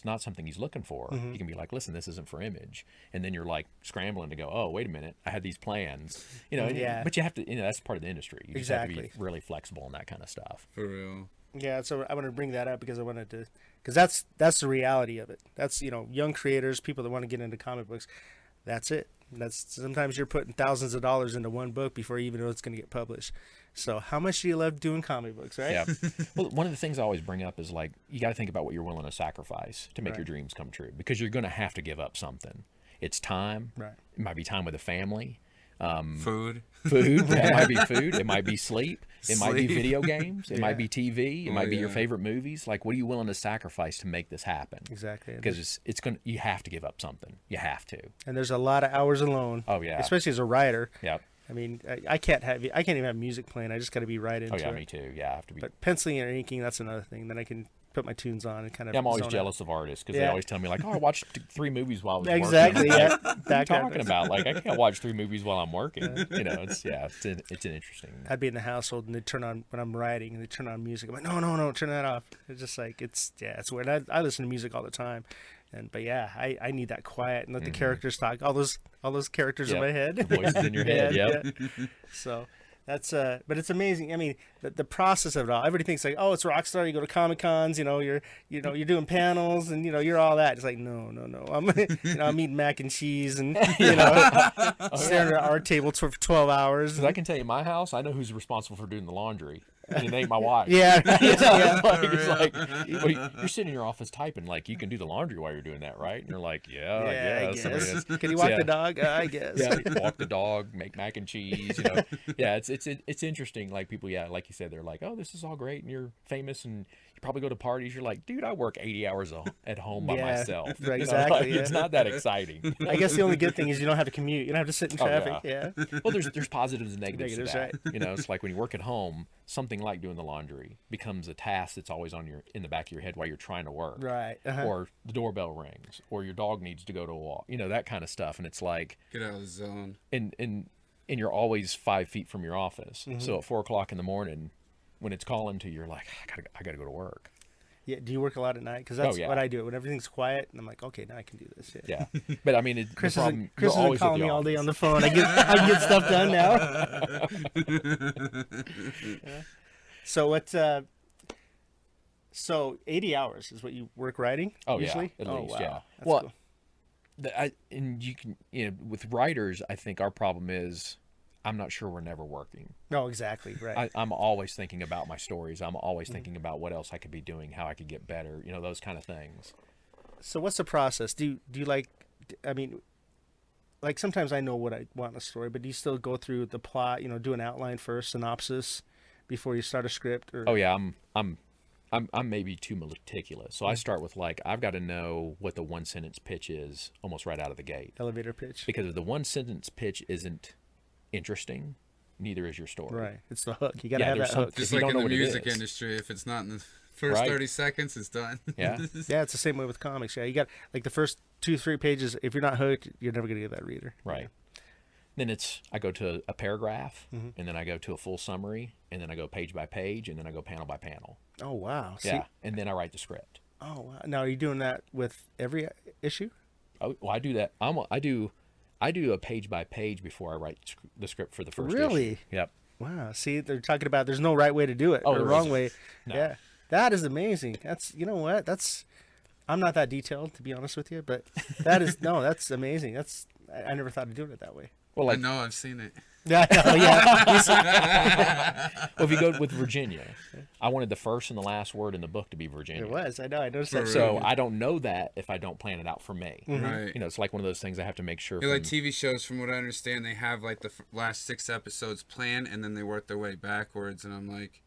not something he's looking for, you can be like, listen, this isn't for Image, and then you're like scrambling to go, oh wait a minute, I had these plans, Yeah. But you have to, that's part of the industry. You just have to be Exactly. really flexible on that kind of stuff. For real. Yeah, so I wanted to bring that up because that's the reality of it. That's young creators, people that want to get into comic books. That's it. That's sometimes you're putting thousands of dollars into one book before you even know it's going to get published. So how much do you love doing comic books, right? Yeah. Well, one of the things I always bring up is like, you got to think about what you're willing to sacrifice to make Right. your dreams come true, because you're going to have to give up something. It's time. Right. It might be time with a family. Food. Food. It might be food. It might be sleep. It might be Sleep. video games. It might be TV. It Oh, might be your yeah. favorite movies. Like, what are you willing to sacrifice to make this happen? Exactly. Because you have to give up something. You have to. And there's a lot of hours alone. Oh, yeah. Especially as a writer. Yep. I mean, I can't even have music playing. I just got to be right into Oh, yeah, it. me too. Yeah, I have to be. But penciling and inking, that's another thing. Then I can put my tunes on and kind of. Yeah, I'm always zone out. jealous of artists because they Yeah. always tell me like, "Oh, I watched 3 movies while I was Exactly. working." I'm Yeah. like, what are That you kind talking of about? Like, I can't watch 3 movies while I'm working. It's an interesting. I'd be in the household and they'd turn on when I'm writing and they turn on music. I'm like, no, turn that off. It's just like it's weird. I listen to music all the time, but yeah, I need that quiet and let the characters talk. All those characters in Yep. my head. The voices in your head. Yep. Yeah. So that's but it's amazing. I mean, the process of it all. Everybody thinks like, oh, it's Rockstar. You go to Comic Cons. You're doing panels and you're all that. It's like no. I'm eating mac and cheese and staring at our table for 12 hours. Because I can tell you, my house, I know who's responsible for doing the laundry, and it ain't my wife. Yeah. Yeah. Like, it's like, you're sitting in your office typing, like, you can do the laundry while you're doing that, right? And you're like, yeah, I guess. I mean, it's- Can you walk yeah. the dog? I guess. Yeah, walk the dog, make mac and cheese. Yeah, it's interesting. Like people, yeah, like you said, they're like, oh, this is all great, and you're famous, and you probably go to parties. You're like, dude, I work 80 hours at home by Yeah, myself. right, exactly, Like, yeah. It's not that exciting. I guess the only good thing is you don't have to commute. You don't have to sit in Oh, traffic. yeah. Yeah. Well, there's positives and negatives, Negatives, to that. It's like when you work at home, something like doing the laundry becomes a task that's always in the back of your head while you're trying to work. Right. Uh-huh. Or the doorbell rings, or your dog needs to go to a walk. That kind of stuff. And it's like, Get out of the zone. and you're always 5 feet from your office. Mm-hmm. So at 4:00 in the morning, when it's calling to you, you're like, I gotta go to work. Yeah. Do you work a lot at night? Because that's yeah. what I do. When everything's quiet, and I'm like, okay, now I can do this. Yeah, but I mean, Chris the problem, Chris you're isn't always at calling the me all day office. on the phone. I can get stuff done now. Yeah. So what? So 80 hours is what you work writing Oh usually? yeah, at least wow. yeah. That's Well, cool. and you can, with writers, I think our problem is I'm not sure we're never working. No, exactly. Right. I'm always thinking about my stories. I'm always thinking about what else I could be doing, how I could get better, those kind of things. So what's the process? Do you like? I mean, like sometimes I know what I want in a story, but do you still go through the plot? Do an outline first, synopsis, before you start a script? Or Oh yeah, I'm maybe too meticulous. So I start with I've got to know what the one sentence pitch is almost right out of the gate. elevator pitch. Because if the one sentence pitch isn't interesting, neither is your story. Right. It's the hook. You got to Yeah, have there's that some- hook. If Just you like don't in know the what it music is. industry, if it's not in the first Right. 30 seconds, it's done. Yeah. Yeah, it's the same way with comics. Yeah, you got like the first 2-3 pages. If you're not hooked, you're never gonna get that reader. Right. Then I go to a paragraph, and then I go to a full summary, and then I go page by page, and then I go panel by panel. Oh wow. See? Yeah, and then I write the script. Oh wow. Now are you doing that with every issue? Oh, well, I do that. I do a page by page before I write the script for the first Really? issue. Yep. Wow. See, they're talking about there's no right way to do it Oh, or there wrong isn't. way. No. Yeah. That is amazing. That's what? I'm not that detailed to be honest with you, but that's amazing. I never thought of doing it that way. Well, I know, I've seen it. Yeah, I know, yeah. well, if you go with Virginia, I wanted the first and the last word in the book to be Virginia. It was. I know. I noticed that. For So real. I don't know that if I don't plan it out for me. Right. It's like one of those things I have to make sure. Yeah, like from- TV shows, from what I understand, they have like the last 6 episodes planned, and then they work their way backwards. And I'm like,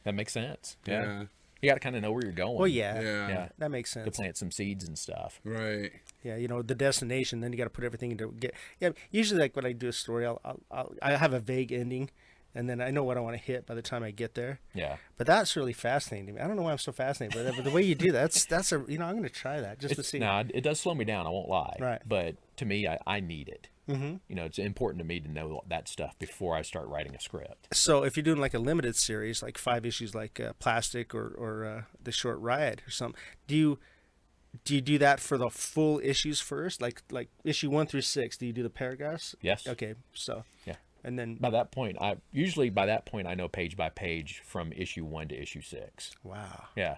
that makes sense. yeah, Yeah. You got to kind of know where you're going. Well, yeah. yeah, That makes To sense. plant some seeds and stuff. right. Yeah, the destination. Then you got to put everything into get. Yeah, usually like when I do a story, I have a vague ending, and then I know what I want to hit by the time I get there. Yeah. But that's really fascinating to me. I don't know why I'm so fascinated by that, but the way you do that's a I'm going to try that just to see. Now, it does slow me down. I won't lie. Right. But to me, I need it. Mm-hmm. It's important to me to know that stuff before I start writing a script. So if you're doing like a limited series, like 5 issues, like Plastic or The Short Riot or something, do you do that for the full issues first, like issue 1 through 6? Do you do the paragraphs? Yes. Okay, so Yeah. and then By that point, I know page by page from issue 1 to issue 6. wow, Yeah.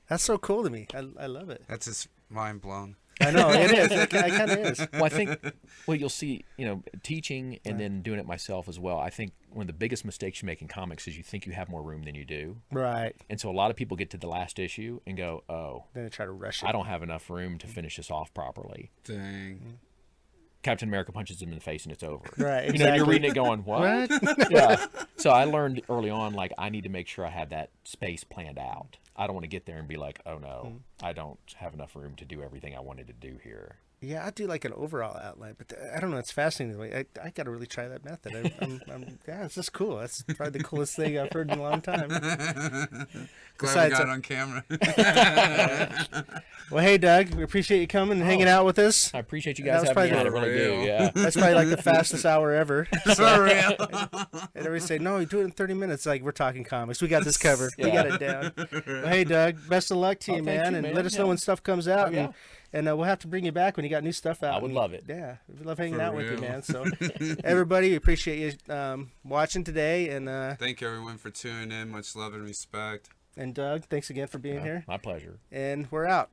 that's so cool to me. I love it. That's just mind blown. I know it is. It kind of is. Well, I think, you'll see, teaching and then doing it myself as well. I think one of the biggest mistakes you make in comics is you think you have more room than you do. Right. And so a lot of people get to the last issue and go, oh, Then they try to rush it. I don't have enough room to finish this off properly. Dang. Captain America punches him in the face and it's over. Right, You're exactly. reading it going, what? Yeah. So I learned early on, I need to make sure I have that space planned out. I don't want to get there and be like, oh no, I don't have enough room to do everything I wanted to do here. Yeah, I do like an overall outline, but I don't know. It's fascinating. I got to really try that method. Yeah, it's just cool. That's probably the coolest thing I've heard in a long time. Glad Besides, we got it on camera. Well, hey, Doug, we appreciate you coming and hanging out with us. I appreciate you That guys was having me on. I probably really the- do. Yeah. That's probably like the fastest hour ever. For real. And everybody say, no, you do it in 30 minutes. Like, we're talking comics. We got this covered. We Yeah. got it down. Well, hey, Doug, best of luck to you, Oh, thank man. you, And man. let us know Yeah. when stuff comes out. Oh, yeah. And we'll have to bring you back when you got new stuff out. I would And, love it. Yeah, we love hanging For out with you, real. man. So, everybody, we appreciate you watching today. Thank you, everyone, for tuning in. Much love and respect. And Doug, thanks again for being here. My pleasure. And we're out.